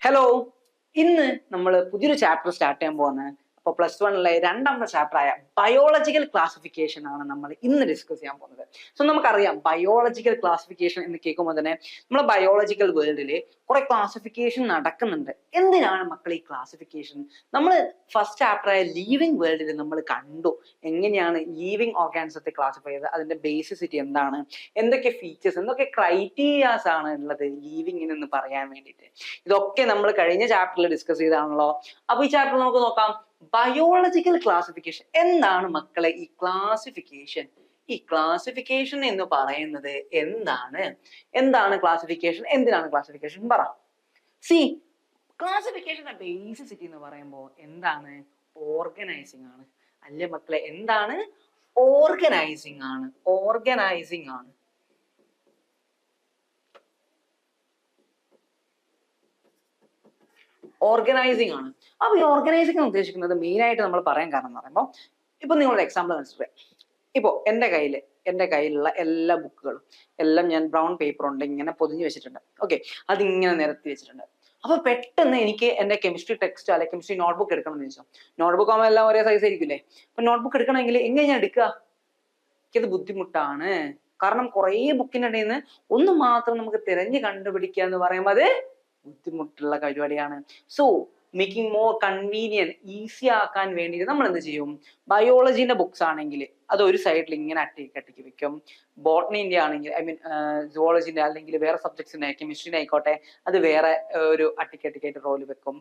Hello, ഇന്ന് നമ്മൾ പുതിയൊരു ചാപ്റ്റർ സ്റ്റാർട്ട് ചെയ്യാൻ പോകുന്നത്. അപ്പോൾ +1 രണ്ടാമത്തെ ചാപ്റ്റർ ആയ ബയോളജിക്കൽ ക്ലാസിഫിക്കേഷൻ ആണ് നമ്മൾ ഇന്ന് ഡിസ്കസ് ചെയ്യാൻ പോകുന്നത്. സോ നമുക്കറിയാം ബയോളജിക്കൽ ക്ലാസിഫിക്കേഷൻ എന്ന് കേൾക്കുമ്പോൾ തന്നെ നമ്മളെ ബയോളജിക്കൽ വേൾഡിൽ കുറെ ക്ലാസിഫിക്കേഷൻ നടക്കുന്നുണ്ട്. എന്തിനാണ് മക്കൾ ഈ ക്ലാസിഫിക്കേഷൻ? നമ്മൾ ഫസ്റ്റ് ചാപ്റ്റർ ആയ ലീവിങ് വേൾഡിൽ നമ്മൾ കണ്ടു എങ്ങനെയാണ് ലീവിങ് ഓർഗാനിസത്തെ ക്ലാസിഫൈ ചെയ്തത്, അതിന്റെ ബേസിസിറ്റി എന്താണ്, എന്തൊക്കെ ഫീച്ചേഴ്സ്, എന്തൊക്കെ ക്രൈറ്റീരിയാസ് ആണ് ഉള്ളത് ലീവിങ്ങിന് എന്ന് പറയാൻ വേണ്ടിയിട്ട്. ഇതൊക്കെ നമ്മൾ കഴിഞ്ഞ ചാപ്റ്ററിൽ ഡിസ്കസ് ചെയ്താണല്ലോ. അപ്പൊ ഈ ചാപ്റ്റർ നമുക്ക് നോക്കാം. ബയോളജിക്കൽ ക്ലാസിഫിക്കേഷൻ എന്താണ് മക്കളെ? ഈ ക്ലാസിഫിക്കേഷൻ എന്ന് പറയുന്നത് എന്താണ് ക്ലാസിഫിക്കേഷൻ? എന്തിനാണ് ക്ലാസിഫിക്കേഷൻ? പറ. ക്ലാസിഫിക്കേഷന്റെ ബേസിസിറ്റി എന്ന് പറയുമ്പോൾ എന്താണ്? ഓർഗനൈസിങ് ആണ് അല്ലേ മക്കളെ? എന്താണ്? ഓർഗനൈസിങ് ആണ്. ഓർഗനൈസിങ് ആണ്. അപ്പൊ ഈ ഓർഗനൈസിങ് ഉദ്ദേശിക്കുന്നത് മെയിൻ ആയിട്ട് നമ്മൾ പറയാൻ കാരണം എന്ന് പറയുമ്പോൾ, ഇപ്പൊ നിങ്ങളുടെ എക്സാമ്പിൾ കൺസിഡർ ചെയ്യാം. ഇപ്പോ എന്റെ കയ്യിലുള്ള എല്ലാ ബുക്കുകളും എല്ലാം ഞാൻ ബ്രൗൺ പേപ്പർ കൊണ്ട് ഇങ്ങനെ പൊതിഞ്ഞു വെച്ചിട്ടുണ്ട്. ഓക്കെ, അതിങ്ങനെ നിരത്തി വെച്ചിട്ടുണ്ട്. അപ്പൊ പെട്ടെന്ന് എനിക്ക് എന്റെ കെമിസ്ട്രി ടെക്സ്റ്റ് അല്ലെങ്കിൽ കെമിസ്ട്രി നോട്ട്ബുക്ക് എടുക്കണം എന്ന് വെച്ചോ. നോട്ട്ബുക്ക് ആകുമ്പോൾ എല്ലാം ഒരേ സൈസ് ആയിരിക്കില്ലേ? അപ്പൊ നോട്ട്ബുക്ക് എടുക്കണമെങ്കിൽ എങ്ങനെ ഞാൻ എടുക്കുക? എനിക്കത് ബുദ്ധിമുട്ടാണ്. കാരണം കുറേ ബുക്കിന്റെ ഇടയിൽ നിന്ന് ഒന്ന് മാത്രം നമുക്ക് തിരഞ്ഞു കണ്ടുപിടിക്കുക എന്ന് പറയുമ്പോൾ അത് ബുദ്ധിമുട്ടുള്ള പരിപാടിയാണ്. So making more convenient, easy ആക്കാൻ വേണ്ടിയിട്ട് നമ്മൾ എന്ത് ചെയ്യും? ബയോളജിന്റെ ബുക്സ് ആണെങ്കിൽ അത് ഒരു സൈഡിൽ ഇങ്ങനെ അട്ടിക്ക് വെക്കും. ബോട്ടണിന്റെ ആണെങ്കിൽ സുവോളജിന്റെ അല്ലെങ്കിൽ വേറെ സബ്ജക്ട്സിന്റെ കെമിസ്ട്രിന്റെ ആയിക്കോട്ടെ അത് വേറെ ഒരു അട്ടിക്കായിട്ട് റോല് വെക്കും.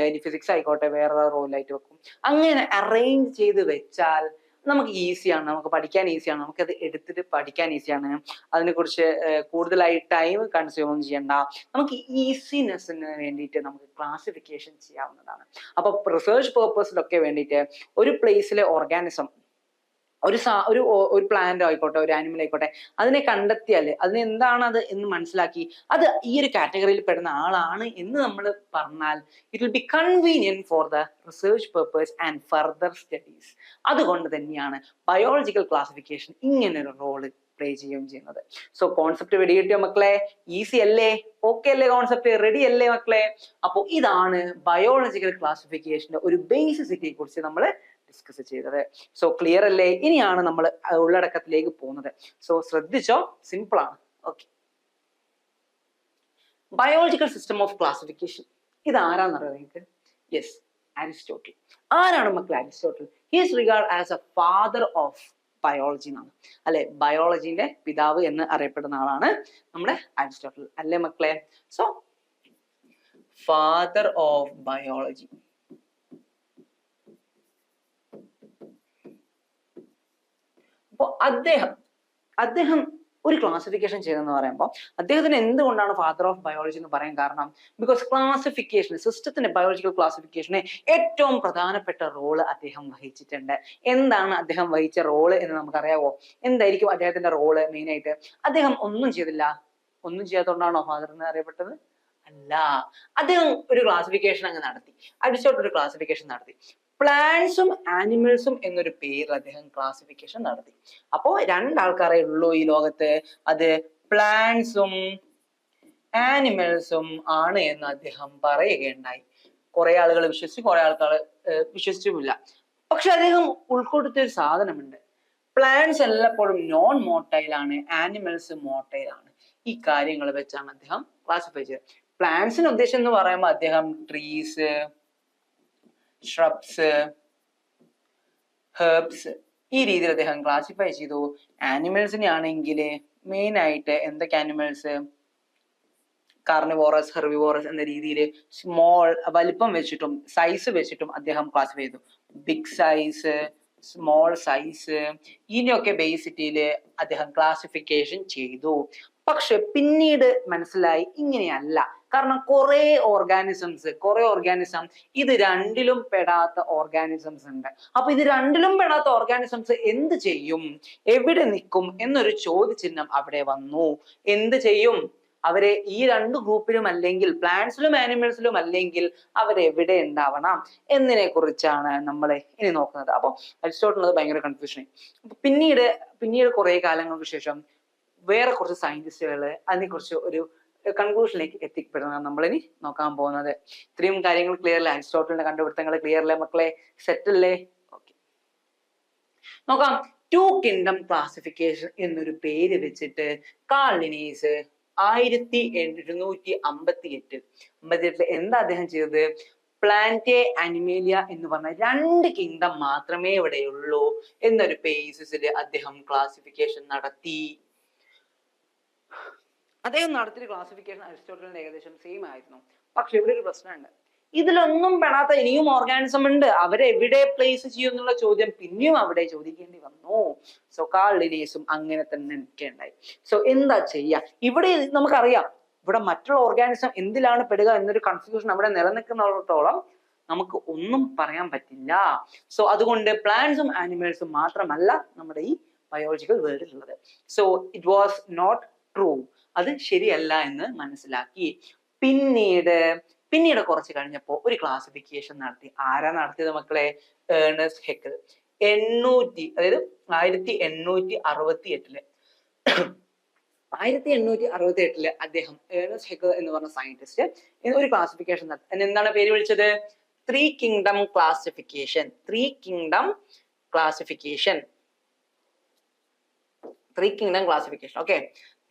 ഇനി ഫിസിക്സ് ആയിക്കോട്ടെ വേറെ റോലായിട്ട് വെക്കും. അങ്ങനെ അറേഞ്ച് ചെയ്ത് വെച്ചാൽ നമുക്ക് ഈസിയാണ്, നമുക്ക് പഠിക്കാൻ ഈസിയാണ്, നമുക്കത് എടുത്തിട്ട് പഠിക്കാൻ ഈസിയാണ്. അതിനെക്കുറിച്ച് കൂടുതലായി ടൈം കൺസ്യൂം ചെയ്യണ്ട. നമുക്ക് ഈസിനെസ്സിന് വേണ്ടിയിട്ട് നമുക്ക് ക്ലാസിഫിക്കേഷൻ ചെയ്യാവുന്നതാണ്. അപ്പൊ റിസർച്ച് പേർപ്പസിലൊക്കെ വേണ്ടിയിട്ട് ഒരു പ്ലേസിലെ ഓർഗാനിസം, ഒരു പ്ലാന്റ് ആയിക്കോട്ടെ ഒരു ആനിമൽ ആയിക്കോട്ടെ, അതിനെ കണ്ടെത്തിയാൽ അതിന് എന്താണ് അത് എന്ന് മനസ്സിലാക്കി അത് ഈ ഒരു കാറ്റഗറിയിൽ പെടുന്ന ആളാണ് എന്ന് നമ്മൾ പറഞ്ഞാൽ it will be convenient for the research purpose and further studies. അതുകൊണ്ട് തന്നെയാണ് ബയോളജിക്കൽ ക്ലാസിഫിക്കേഷൻ ഇങ്ങനൊരു റോള് പ്ലേ ചെയ്യുകയും ചെയ്യുന്നത്. സോ കോൺസെപ്റ്റ് വെടികിട്ടിയോ മക്കളെ? ഈസി അല്ലേ? ഓക്കെ അല്ലേ? കോൺസെപ്റ്റ് റെഡി അല്ലേ മക്കളെ? അപ്പോൾ ഇതാണ് ബയോളജിക്കൽ ക്ലാസിഫിക്കേഷന്റെ ഒരു ബേസിസിറ്റിയെ കുറിച്ച് നമ്മൾ ഡിസ്കസ് ചെയ്തത്. സോ ക്ലിയർ അല്ലേ? ഇനിയാണ് നമ്മൾ ഉള്ളടക്കത്തിലേക്ക് പോകുന്നത്. സോ ശ്രദ്ധിച്ചോ, സിമ്പിൾ ആണ്. Okay, biological system of classification ഇത് ആരാന്നറിയോ നിങ്ങൾക്ക്? Yes, Aristotle. ആരാണ് മക്കൾ Aristotle? He is regard as A father of biology എന്നാണ് അല്ലെ? ബയോളജിന്റെ പിതാവ് എന്ന് അറിയപ്പെടുന്ന ആളാണ് നമ്മുടെ അരിസ്റ്റോട്ടിൽ അല്ലേ മക്കളെ? So father of biology. അപ്പൊ അദ്ദേഹം ഒരു ക്ലാസിഫിക്കേഷൻ ചെയ്തെന്ന് പറയുമ്പോൾ അദ്ദേഹത്തിന് എന്തുകൊണ്ടാണ് ഫാദർ ഓഫ് ബയോളജി എന്ന് പറയാൻ കാരണം? ബിക്കോസ് ക്ലാസിഫിക്കേഷൻ സിസ്റ്റത്തിന്റെ ബയോളജിക്കൽ ക്ലാസിഫിക്കേഷന് ഏറ്റവും പ്രധാനപ്പെട്ട റോള് അദ്ദേഹം വഹിച്ചിട്ടുണ്ട്. എന്താണ് അദ്ദേഹം വഹിച്ച റോള് എന്ന് നമുക്കറിയാവോ? എന്തായിരിക്കും അദ്ദേഹത്തിന്റെ റോള്? മെയിൻ ആയിട്ട് അദ്ദേഹം ഒന്നും ചെയ്യാത്തതുകൊണ്ടാണോ ഫാദർ എന്ന് അറിയപ്പെട്ടത്? അല്ല, അദ്ദേഹം ഒരു ക്ലാസിഫിക്കേഷൻ അങ്ങ് നടത്തി. അരിസ്റ്റോട്ടിൽ ഒരു ക്ലാസിഫിക്കേഷൻ നടത്തി. പ്ലാന്റ്സും ആനിമൽസും എന്നൊരു പേരിൽ അദ്ദേഹം ക്ലാസിഫിക്കേഷൻ നടത്തി. അപ്പോ രണ്ടാൾക്കാരെ ഉള്ളൂ ഈ ലോകത്ത്, അത് പ്ലാന്റ്സും ആനിമൽസും ആണ് എന്ന് അദ്ദേഹം പറയുകയുണ്ടായി. കുറെ ആളുകൾ വിശ്വസിച്ചു, കുറെ ആൾക്കാർ വിശ്വസിച്ചുമില്ല. പക്ഷെ അദ്ദേഹം ഉൾക്കൊടുത്ത ഒരു സാധനമുണ്ട്. പ്ലാന്റ്സ് എല്ലായ്പ്പോഴും നോൺ മോട്ടൈൽ ആണ്, ആനിമൽസ് മോട്ടൈൽ ആണ്. ഈ കാര്യങ്ങൾ വെച്ചാണ് അദ്ദേഹം ക്ലാസിഫൈ ചെയ്തത്. പ്ലാന്റ്സിന് ഉദ്ദേശം എന്ന് പറയുമ്പോൾ അദ്ദേഹം ട്രീസ്, shrubs, herbs ഈ രീതിയിൽ അദ്ദേഹം ക്ലാസിഫൈ ചെയ്തു. ആനിമൽസിനെ ആണെങ്കിൽ മെയിൻ ആയിട്ട് എന്തൊക്കെ ആനിമൽസ്? കാർണിവോറസ്, ഹെർവിവോറസ് എന്ന രീതിയിൽ വലിപ്പം വെച്ചിട്ടും സൈസ് വെച്ചിട്ടും അദ്ദേഹം ക്ലാസിഫൈ ചെയ്തു. ബിഗ് സൈസ്, സ്മോൾ സൈസ്, ഇതിനെയൊക്കെ ബേസിറ്റിയിൽ അദ്ദേഹം ക്ലാസിഫിക്കേഷൻ ചെയ്തു. പക്ഷെ പിന്നീട് മനസ്സിലായി ഇങ്ങനെയല്ല. കാരണം കുറെ ഓർഗാനിസം ഇത് രണ്ടിലും പെടാത്ത ഓർഗാനിസംസ് ഉണ്ട്. അപ്പൊ ഇത് രണ്ടിലും പെടാത്ത ഓർഗാനിസംസ് എന്ത് ചെയ്യും, എവിടെ നിൽക്കും എന്നൊരു ചോദ്യചിഹ്നം അവിടെ വന്നു. എന്ത് ചെയ്യും അവരെ? ഈ രണ്ട് ഗ്രൂപ്പിലും അല്ലെങ്കിൽ പ്ലാന്റ്സിലും ആനിമൽസിലും അല്ലെങ്കിൽ അവരെവിടെ ഉണ്ടാവണം എന്നതിനെ കുറിച്ചാണ് നമ്മൾ ഇനി നോക്കുന്നത്. അപ്പൊ അരിസ്റ്റോട്ടിൽ ഭയങ്കര കൺഫ്യൂഷൻ. പിന്നീട് കുറെ കാലങ്ങൾക്ക് ശേഷം വേറെ കുറച്ച് സയന്റിസ്റ്റുകൾ അതിനെക്കുറിച്ച് ഒരു കൺക്ലൂഷനിലേക്ക് എത്തിപ്പെടുന്നതാണ് നമ്മളിനി നോക്കാൻ പോകുന്നത്. ഇത്രയും കാര്യങ്ങൾ ക്ലിയർ അല്ലേ? അരിസ്റ്റോട്ടലിന്റെ കണ്ടുപിടുത്തങ്ങൾ ക്ലിയർ അല്ലേ മക്കളെ? സെറ്റ് അല്ലേ? ഓക്കെ, നോക്കാം. ടു കിങ്ഡം ക്ലാസിഫിക്കേഷൻ എന്നൊരു പേര് വെച്ചിട്ട് കാൾ ലിനീസ് 1858 എന്താ അദ്ദേഹം ചെയ്തത്? പ്ലാന്റേ അനിമേലിയ എന്ന് പറഞ്ഞ 2 കിങ്ഡം മാത്രമേ ഇവിടെയുള്ളൂ എന്നൊരു ബേസിസിൽ അദ്ദേഹം ക്ലാസിഫിക്കേഷൻ നടത്തി. അദ്ദേഹം നടത്തിയ ക്ലാസിഫിക്കേഷൻ അരിസ്റ്റോട്ടലിന്റെ ഏകദേശം സെയിം ആയിരുന്നു. പക്ഷെ ഇവിടെ ഒരു പ്രശ്നമുണ്ട്. ഇതിലൊന്നും പെടാത്ത ഇനിയും ഓർഗാനിസം ഉണ്ട്. അവരെവിടെ പ്ലേസ് ചെയ്യും എന്നുള്ള ചോദ്യം പിന്നെയും അവിടെ ചോദിക്കേണ്ടി വന്നു. സോ കാൾ ലിനീസും അങ്ങനെ തന്നെ നിൽക്കേണ്ടായി. സോ എന്താ ചെയ്യാ? ഇവിടെ നമുക്കറിയാം, ഇവിടെ മറ്റുള്ള ഓർഗാനിസം എന്തിലാണ് പെടുക എന്നൊരു കൺഫ്യൂഷൻ അവിടെ നിലനിൽക്കുന്നിടത്തോളം നമുക്ക് ഒന്നും പറയാൻ പറ്റില്ല. സോ അതുകൊണ്ട് പ്ലാന്റ്സും ആനിമൽസും മാത്രമല്ല നമ്മുടെ ഈ ബയോളജിക്കൽ വേൾഡിൽ ഉള്ളത്. So it was not true, അത് ശരിയല്ല എന്ന് മനസ്സിലാക്കി. പിന്നീട് കുറച്ച് കഴിഞ്ഞപ്പോ ഒരു ക്ലാസിഫിക്കേഷൻ നടത്തി. ആരാ നടത്തിയത് മക്കളെ? Ernest Haeckel. 1868 അദ്ദേഹം ഏണസ്റ്റ് ഹെക്കൽ എന്ന് പറഞ്ഞ സയന്റിസ്റ്റ് ഒരു ക്ലാസിഫിക്കേഷൻ നടത്തി. എന്താണ് പേര് വിളിച്ചത്? 3 kingdom classification. 3 kingdom classification. 3 kingdom classification. Okay,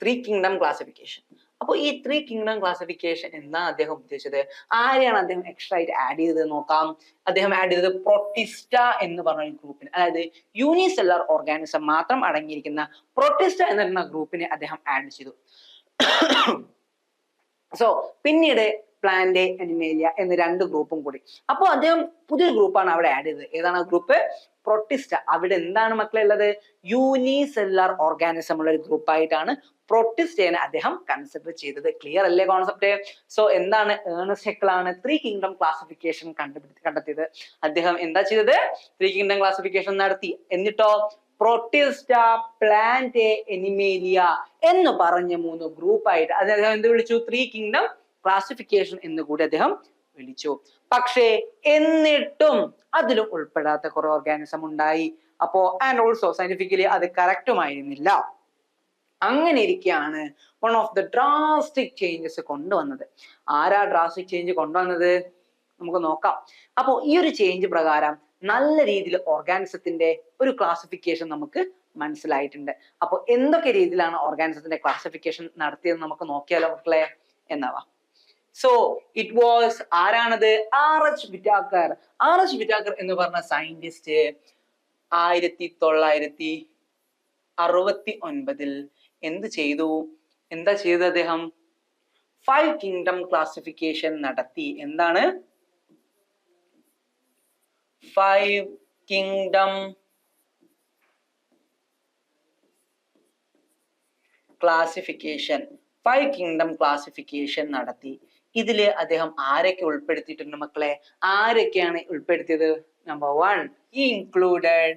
3 kingdom classification. അപ്പൊ ഈ 3 കിങ്ഡം ക്ലാസിഫിക്കേഷൻ എന്താണ് അദ്ദേഹം ഉദ്ദേശിച്ചത്? ആരെയാണ് അദ്ദേഹം എക്സ്ട്രാ ആയിട്ട് ആഡ് ചെയ്തത് നോക്കാം. അദ്ദേഹം ആഡ് ചെയ്തത് പ്രൊട്ടിസ്റ്റ എന്ന് പറഞ്ഞ ഗ്രൂപ്പിന്, അതായത് യൂണിസെല്ലുലാർ ഓർഗാനിസം മാത്രം അടങ്ങിയിരിക്കുന്ന പ്രൊട്ടിസ്റ്റ എന്ന് പറയുന്ന ഗ്രൂപ്പിനെ അദ്ദേഹം ആഡ് ചെയ്തു. സോ പിന്നീട് പ്ലാന്റ് അനിമേലിയ എന്ന 2 ഗ്രൂപ്പും കൂടി. അപ്പോൾ അദ്ദേഹം പുതിയൊരു ഗ്രൂപ്പാണ് അവിടെ ആഡ് ചെയ്തത്. ഏതാണ് ഗ്രൂപ്പ്? പ്രൊട്ടിസ്റ്റ. അവിടെ എന്താണ് മക്കളെ ഉള്ളത്? യൂണിസെല്ലുലാർ ഓർഗാനിസം ഉള്ള ഒരു ഗ്രൂപ്പായിട്ടാണ് പ്രൊട്ടിസ്റ്റേനെ അദ്ദേഹം കൺസിഡർ ചെയ്തത്. ക്ലിയർ അല്ലേ കോൺസെപ്റ്റ്? സോ എന്താണ്? ഏണസ്റ്റ് ഹെക്കൽ ആണ് 3 കിങ്ഡം ക്ലാസിഫിക്കേഷൻ കണ്ടെത്തിയത്. അദ്ദേഹം എന്താ ചെയ്തത്? 3 കിങ്ഡം ക്ലാസിഫിക്കേഷൻ നടത്തി. എന്നിട്ടോ പ്രൊട്ടിസ്റ്റ, പ്ലാന്റ്, എനിമേലിയ എന്ന് പറഞ്ഞ 3 ഗ്രൂപ്പായിട്ട് അദ്ദേഹം എന്ത് വിളിച്ചു? 3 കിങ്ഡം ക്ലാസിഫിക്കേഷൻ എന്ന് കൂടി അദ്ദേഹം വിളിച്ചു. പക്ഷേ എന്നിട്ടും അതിലും ഉൾപ്പെടാത്ത കുറെ ഓർഗാനിസം ഉണ്ടായി. അപ്പോ ആൻഡ് ഓൾസോ സയന്റിഫിക്കലി അത് കറക്റ്റുമായിരുന്നില്ല. അങ്ങനെ ഇരിക്കുകയാണ് one of the drastic changes കൊണ്ടുവന്നത്. ആരാ ഡ്രാസ്റ്റിക് ചേഞ്ച് കൊണ്ടുവന്നത്? നമുക്ക് നോക്കാം. അപ്പോൾ ഈ ഒരു ചേഞ്ച് പ്രകാരം നല്ല രീതിയിൽ ഓർഗാനിസത്തിന്റെ ഒരു ക്ലാസിഫിക്കേഷൻ നമുക്ക് മനസ്സിലായിട്ടുണ്ട്. അപ്പോൾ എന്തൊക്കെ രീതിയിലാണ് ഓർഗാനിസത്തിന്റെ ക്ലാസിഫിക്കേഷൻ നടത്തിയത് നമുക്ക് നോക്കിയാലോ മക്കളെ? എന്നാവാ. സോ ഇറ്റ് വാസ്, ആരാണത്? R.H. വിറ്റാക്കർ. R.H. വിറ്റാക്കർ എന്ന് പറഞ്ഞ സയന്റിസ്റ്റ് 1969 എന്ത് ചെയ്തു? എന്താ ചെയ്തത് അദ്ദേഹം? 5 കിങ്ഡം ക്ലാസിഫിക്കേഷൻ നടത്തി. എന്താണ്? 5 കിങ്ഡം ക്ലാസിഫിക്കേഷൻ. 5 കിങ്ഡം ക്ലാസിഫിക്കേഷൻ നടത്തി. ഇതില് അദ്ദേഹം ആരൊക്കെ ഉൾപ്പെടുത്തിയിട്ടുണ്ട് മക്കളെ? ആരൊക്കെയാണ് ഉൾപ്പെടുത്തിയത്? നമ്പർ 1, he included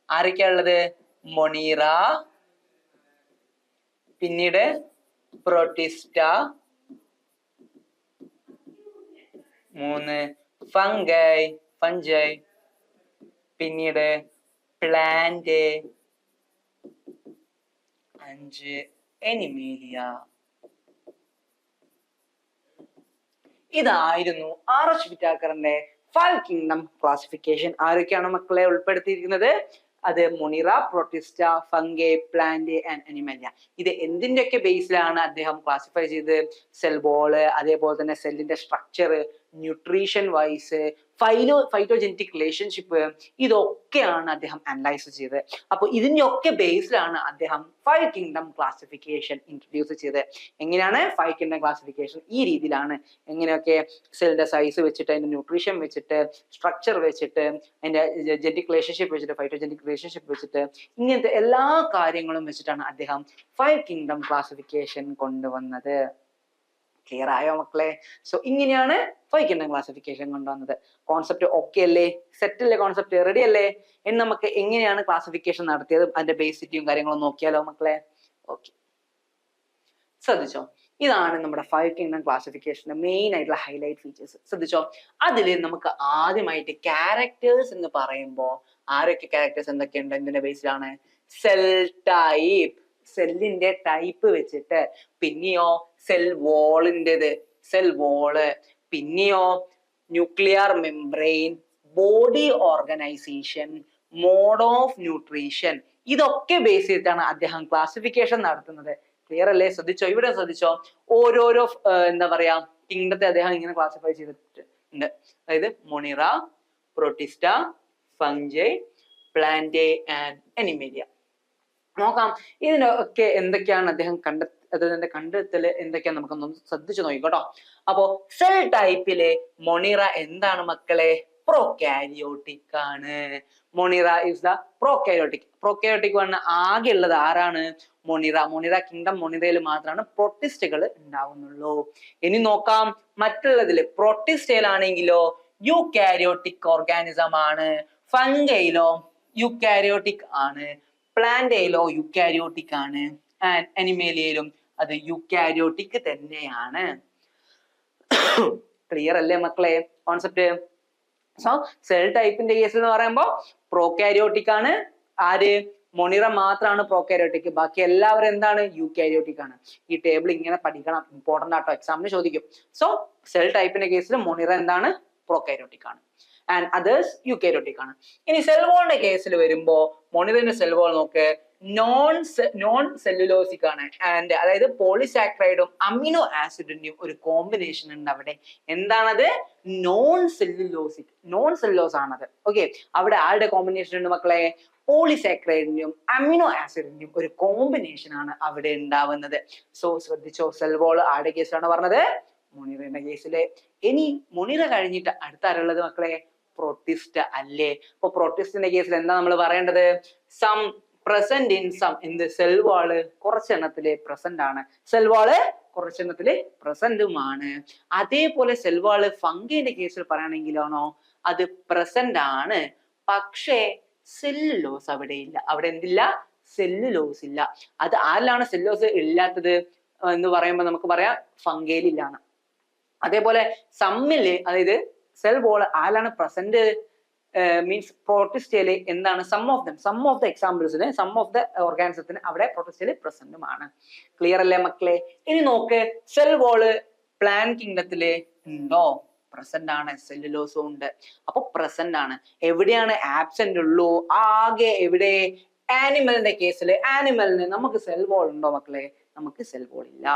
ആരൊക്കെയാ ഉള്ളത്? മൊണീറ, പിന്നീട് പ്രൊട്ടിസ്റ്റ, 3 ഫംഗൈ, പിന്നീട് പ്ലാന്റ്, 5 എനിമേലിയ. ഇതായിരുന്നു R.H. വിറ്റാക്കറിന്റെ 5 kingdom classification. ആരൊക്കെയാണ് മക്കളെ ഉൾപ്പെടുത്തിയിരിക്കുന്നത്? അത് Monera, Protista, fungi, plant and Animalia. ഇത് എന്തിന്റെയൊക്കെ ബേസിലാണ് അദ്ദേഹം ക്ലാസിഫൈ ചെയ്തത്? സെൽ ബോള്, അതേപോലെ തന്നെ സെല്ലിന്റെ സ്ട്രക്ചർ, ന്യൂട്രീഷൻ വൈസ്, ഫൈറ്റോജനറ്റിക് റിലേഷൻഷിപ്പ്, ഇതൊക്കെയാണ് അദ്ദേഹം അനലൈസ് ചെയ്തത്. അപ്പൊ ഇതിന്റെ ഒക്കെ ബേസിലാണ് അദ്ദേഹം 5 കിങ്ഡം ക്ലാസിഫിക്കേഷൻ ഇൻട്രൊഡ്യൂസ് ചെയ്തത്. എങ്ങനെയാണ് 5 കിങ്ഡം ക്ലാസിഫിക്കേഷൻ? ഈ രീതിയിലാണ്. എങ്ങനെയൊക്കെ? സെല്ലിന്റെ സൈസ് വെച്ചിട്ട്, അതിന്റെ ന്യൂട്രീഷൻ വെച്ചിട്ട്, സ്ട്രക്ചർ വെച്ചിട്ട്, അതിന്റെ ജനറ്റിക് റിലേഷൻഷിപ്പ് വെച്ചിട്ട്, ഫൈറ്റോജനറ്റിക് റിലേഷൻഷിപ്പ് വെച്ചിട്ട്, ഇങ്ങനത്തെ എല്ലാ കാര്യങ്ങളും വെച്ചിട്ടാണ് അദ്ദേഹം 5 കിങ്ഡം ക്ലാസിഫിക്കേഷൻ കൊണ്ടുവന്നത്. ക്ലിയർ ആയോ മക്കളെ? സോ ഇങ്ങനെയാണ് 5 കിങ്ഡം ക്ലാസിഫിക്കേഷൻ കൊണ്ടുവന്നത്. കോൺസെപ്റ്റ് ഓക്കെ അല്ലേ? സെറ്റ് അല്ലേ? കോൺസെപ്റ്റ് റെഡി അല്ലേ? ഇനി നമുക്ക് എങ്ങനെയാണ് ക്ലാസിഫിക്കേഷൻ നടത്തിയത് അതിന്റെ ബേസിറ്റിയും കാര്യങ്ങളും നോക്കിയാലോ മക്കളെ? ഓക്കെ, ശ്രദ്ധിച്ചോ. ഇതാണ് നമ്മുടെ 5 കിങ്ഡം ക്ലാസിഫിക്കേഷന്റെ മെയിൻ ആയിട്ടുള്ള ഹൈലൈറ്റ് ഫീച്ചേഴ്സ്. ശ്രദ്ധിച്ചോ. അതിൽ നമുക്ക് ആദ്യമായിട്ട് ക്യാരക്ടേഴ്സ് എന്ന് പറയുമ്പോൾ ആരൊക്കെ ക്യാരക്ടേഴ്സ് എന്തൊക്കെയുണ്ട്? എന്തിന്റെ ബേസിലാണ്? Cell type. സെല്ലിന്റെ ടൈപ്പ് വെച്ചിട്ട്. പിന്നെയോ സെൽ വോളിൻ്റെത്, സെൽ വോള്. പിന്നെയോ nuclear membrane, body organisation, mode of nutrition. ഇതൊക്കെ ബേസ് ചെയ്തിട്ടാണ് അദ്ദേഹം ക്ലാസിഫിക്കേഷൻ നടത്തുന്നത്. ക്ലിയർ അല്ലേ? ശ്രദ്ധിച്ചോ, ഇവിടെ ശ്രദ്ധിച്ചോ. ഓരോരോ എന്താ പറയാ കിങ്ഡത്തെ അദ്ദേഹം ഇങ്ങനെ ക്ലാസിഫൈ ചെയ്തിട്ടുണ്ട്. അതായത് Monera, protista, fungi, Plantae and Animalia. നോക്കാം ഇതിനൊക്കെ എന്തൊക്കെയാണ് അദ്ദേഹം അതിന്റെ കണ്ടെത്തല് എന്തൊക്കെയാണ് നമുക്കൊന്ന് ശ്രദ്ധിച്ചു നോക്കിക്കോട്ടോ. അപ്പോ സെൽ ടൈപ്പിലെ മൊണിറ എന്താണ് മക്കളെ? പ്രോകാരിയോട്ടിക് ആണ്. Monera is the prokaryotic. Prokaryotic വന്ന ആകെ ഉള്ളത് ആരാണ്? മൊണിറ. മൊണിറ കിങ്ഡം മൊണിറയിൽ മാത്രമാണ് പ്രൊട്ടിസ്റ്റുകൾ ഉണ്ടാവുന്നുള്ളൂ. ഇനി നോക്കാം മറ്റുള്ളതില്. പ്രൊട്ടിസ്റ്റയിലാണെങ്കിലോ യൂകാരിയോട്ടിക് ഓർഗാനിസം ആണ്. ഫംഗൈലോ യൂകാരിയോട്ടിക് ആണ്. പ്ലാന്റയിലോ യൂകാരിയോട്ടിക് ആണ്. ആൻഡ് അനിമേലിയയിലും അത് യൂകാരിയോട്ടിക് തന്നെയാണ്. ക്ലിയർ അല്ലേ മക്കളെ കോൺസെപ്റ്റ്? സോ സെൽ ടൈപ്പിന്റെ കേസ് എന്ന് പറയുമ്പോൾ പ്രോകാരിയോട്ടിക് ആണ്. ആര്? മൊണിറ മാത്രമാണ് പ്രോകാരിയോട്ടിക്. ബാക്കി എല്ലാവരും എന്താണ്? യൂകാരിയോട്ടിക് ആണ്. ഈ ടേബിൾ ഇങ്ങനെ പഠിക്കണം, ഇമ്പോർട്ടന്റ് ആട്ടോ, എക്സാമിന് ചോദിക്കും. സോ സെൽ ടൈപ്പിന്റെ കേസിൽ മൊണിറ എന്താണ്? പ്രോകാരിയോട്ടിക് ആണ്. ആൻഡ് അതേഴ്സ് യൂകാരിയോട്ടിക് ആണ്. ഇനി സെൽ വോളിന്റെ കേസിൽ വരുമ്പോ മൊണിറിന്റെ സെൽ വോൾ നോക്ക്, നോൺ സെല്ലുലോസിക് ആണ്. ആൻഡ് അതായത് പോളിസാക്രൈഡും അമിനോ ആസിഡിന്റെയും ഒരു കോമ്പിനേഷൻ ഉണ്ട് അവിടെ. എന്താണത്? നോൺ സെല്ലുലോസിക്, നോൺ സെല്ലുലോസ് ആണത്. ഓക്കെ, അവിടെ ആരുടെ കോമ്പിനേഷൻ ഉണ്ട് മക്കളെ? പോളിസാക്രൈഡിന്റെയും അമിനോ ആസിഡിന്റെയും ഒരു കോമ്പിനേഷൻ ആണ് അവിടെ ഉണ്ടാവുന്നത്. സോ ശ്രദ്ധിച്ചോ, സെൽ വോൾ ആരുടെ കേസിലാണ് പറഞ്ഞത്? മൊണിറിന്റെ കേസില്. ഇനി മൊണിറ കഴിഞ്ഞിട്ട് അടുത്ത ആരുള്ളത് മക്കളെ? പ്രോട്ടിസ്റ്റ് അല്ലേ? അപ്പൊ പ്രോട്ടിസ്റ്റിന്റെ കേസിൽ എന്താ നമ്മൾ പറയേണ്ടത്? Some present in some. എന്ത്? സെൽ വാള് കുറച്ചെണ്ണത്തില് പ്രസന്റ് ആണ്. സെൽ വാള് കുറച്ചെണ്ണത്തില് പ്രസന്റുമാണ്. അതേപോലെ സെൽ വാള് ഫംഗൈന്റെ കേസിൽ പറയുകയാണെങ്കിലാണോ അത് പ്രസന്റ് ആണ്, പക്ഷേ സെല്ലുലോസ് അവിടെ ഇല്ല. അവിടെ എന്തില്ല? സെല്ലുലോസ് ഇല്ല. അത് ആരിലാണ് സെല്ലുലോസ് ഇല്ലാത്തത് എന്ന് പറയുമ്പോൾ നമുക്ക് പറയാം ഫംഗൈൽ ഇല്ലാണ്. അതേപോലെ സമ്മില്, അതായത് സെൽ വോൾ ആരിലാണ് പ്രസന്റ്? മീൻസ് പ്രോട്ടിസ്റ്റയില് എന്താണ്? സം ഓഫ് ദ എക്സാമ്പിൾസിന്, സം ഓഫ് ദ ഓർഗാനിസത്തിന് അവിടെ പ്രോട്ടിസ്റ്റയില് പ്രസന്റുമാണ്. ക്ലിയർ അല്ലേ മക്കളെ? ഇനി നോക്ക്, സെൽ വോള് പ്ലാൻ കിങ്ഡത്തില് ഉണ്ടോ? പ്രസന്റ് ആണ്. സെല്ലുലോസും ഉണ്ട്. അപ്പൊ പ്രസന്റ് ആണ്. എവിടെയാണ് ആബ്സെന്റ് ഉള്ളൂ? ആകെ എവിടെ? ആനിമലിന്റെ കേസിൽ. ആനിമലിന് നമുക്ക് സെൽ വോൾ ഉണ്ടോ മക്കളെ? നമുക്ക് സെൽ വോൾ ഇല്ല.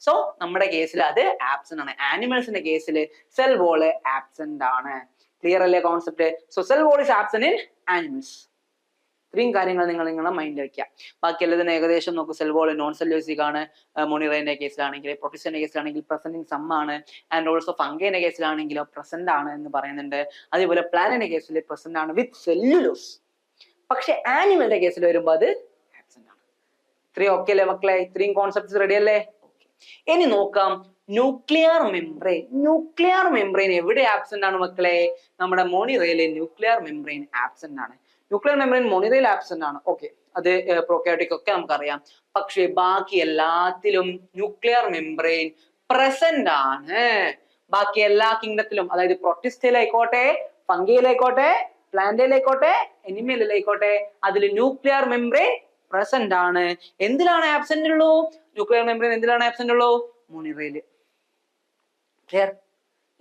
സോ നമ്മുടെ കേസിൽ അത് ആബ്സെന്റ് ആണ്. ആനിമൽസിന്റെ കേസിൽ സെൽ വോൾ ആബ്സെന്റ് ആണ്. ക്ലിയർ അല്ലേ concept? So cell wall is absent in animals. ഇത്രയും കാര്യങ്ങൾ നിങ്ങൾ നിങ്ങളുടെ മൈൻഡിൽ വെക്കുക. ബാക്കി എല്ലാത്തിനും ഏകദേശം നോക്കൂ. സെൽ വോൾ നോൺ സെല്ലുലോസിക് ആണ്. മൊണിറയുടെ കേസിലാണെങ്കിൽ, പ്രൊട്ടിസ്റ്റിന്റെ കേസിലാണെങ്കിൽ പ്രസന്റ് ഇൻ സം ആണ്. ആൻഡ് ഓൾസോ ഫംഗൈന്റെ കേസിലാണെങ്കിലോ പ്രസന്റ് ആണ് എന്ന് പറയുന്നുണ്ട്. അതേപോലെ പ്ലാന്റിന്റെ കേസിൽ പ്രസന്റ് ആണ് വിത്ത് സെല്ലുലോസ്. പക്ഷെ ആനിമലിന്റെ കേസിൽ വരുമ്പോൾ അത് ആബ്സെന്റ് ആണ്. ഇത്രയും ഓക്കെ അല്ലേ മക്കളെ? ഇത്രയും കോൺസെപ്റ്റ്സ് റെഡി അല്ലേ? ഇനി നോക്കാം ന്യൂക്ലിയർ മെംബ്രെയിൻ. ന്യൂക്ലിയർ മെംബ്രെയിൻ എവിടെ ആബ്സെന്റ് ആണ് മക്കളെ? നമ്മുടെ മൊണിറയിലെ ന്യൂക്ലിയർ മെംബ്രെയിൻ ആബ്സെന്റ് ആണ്. ന്യൂക്ലിയർ മെംബ്രെയിൻ മൊണിറയിൽ ആബ്സെന്റ് ആണ്. ഓക്കെ, അത് പ്രോകാരിയോട്ടിക് ഒക്കെ നമുക്കറിയാം. പക്ഷെ ബാക്കി എല്ലാത്തിലും ന്യൂക്ലിയർ മെംബ്രെയിൻ പ്രസന്റ് ആണ്. ബാക്കി എല്ലാ കിങ്ഡത്തിലും, അതായത് പ്രൊട്ടിസ്റ്റയിലായിക്കോട്ടെ, ഫംഗൈയിലായിക്കോട്ടെ, പ്ലാന്റയിലായിക്കോട്ടെ, എനിമയിലായിക്കോട്ടെ, അതിൽ ന്യൂക്ലിയർ മെംബ്രെയിൻ പ്രസന്റ് ആണ്. എന്തിലാണ് ആബ്സെന്റ് ഉള്ളൂ? ന്യൂക്ലിയർ മെംബ്രെയിൻ എന്തിലാണ് ആബ്സെന്റ് ഉള്ളൂ? മൊണിറയില്. ക്ലിയർ?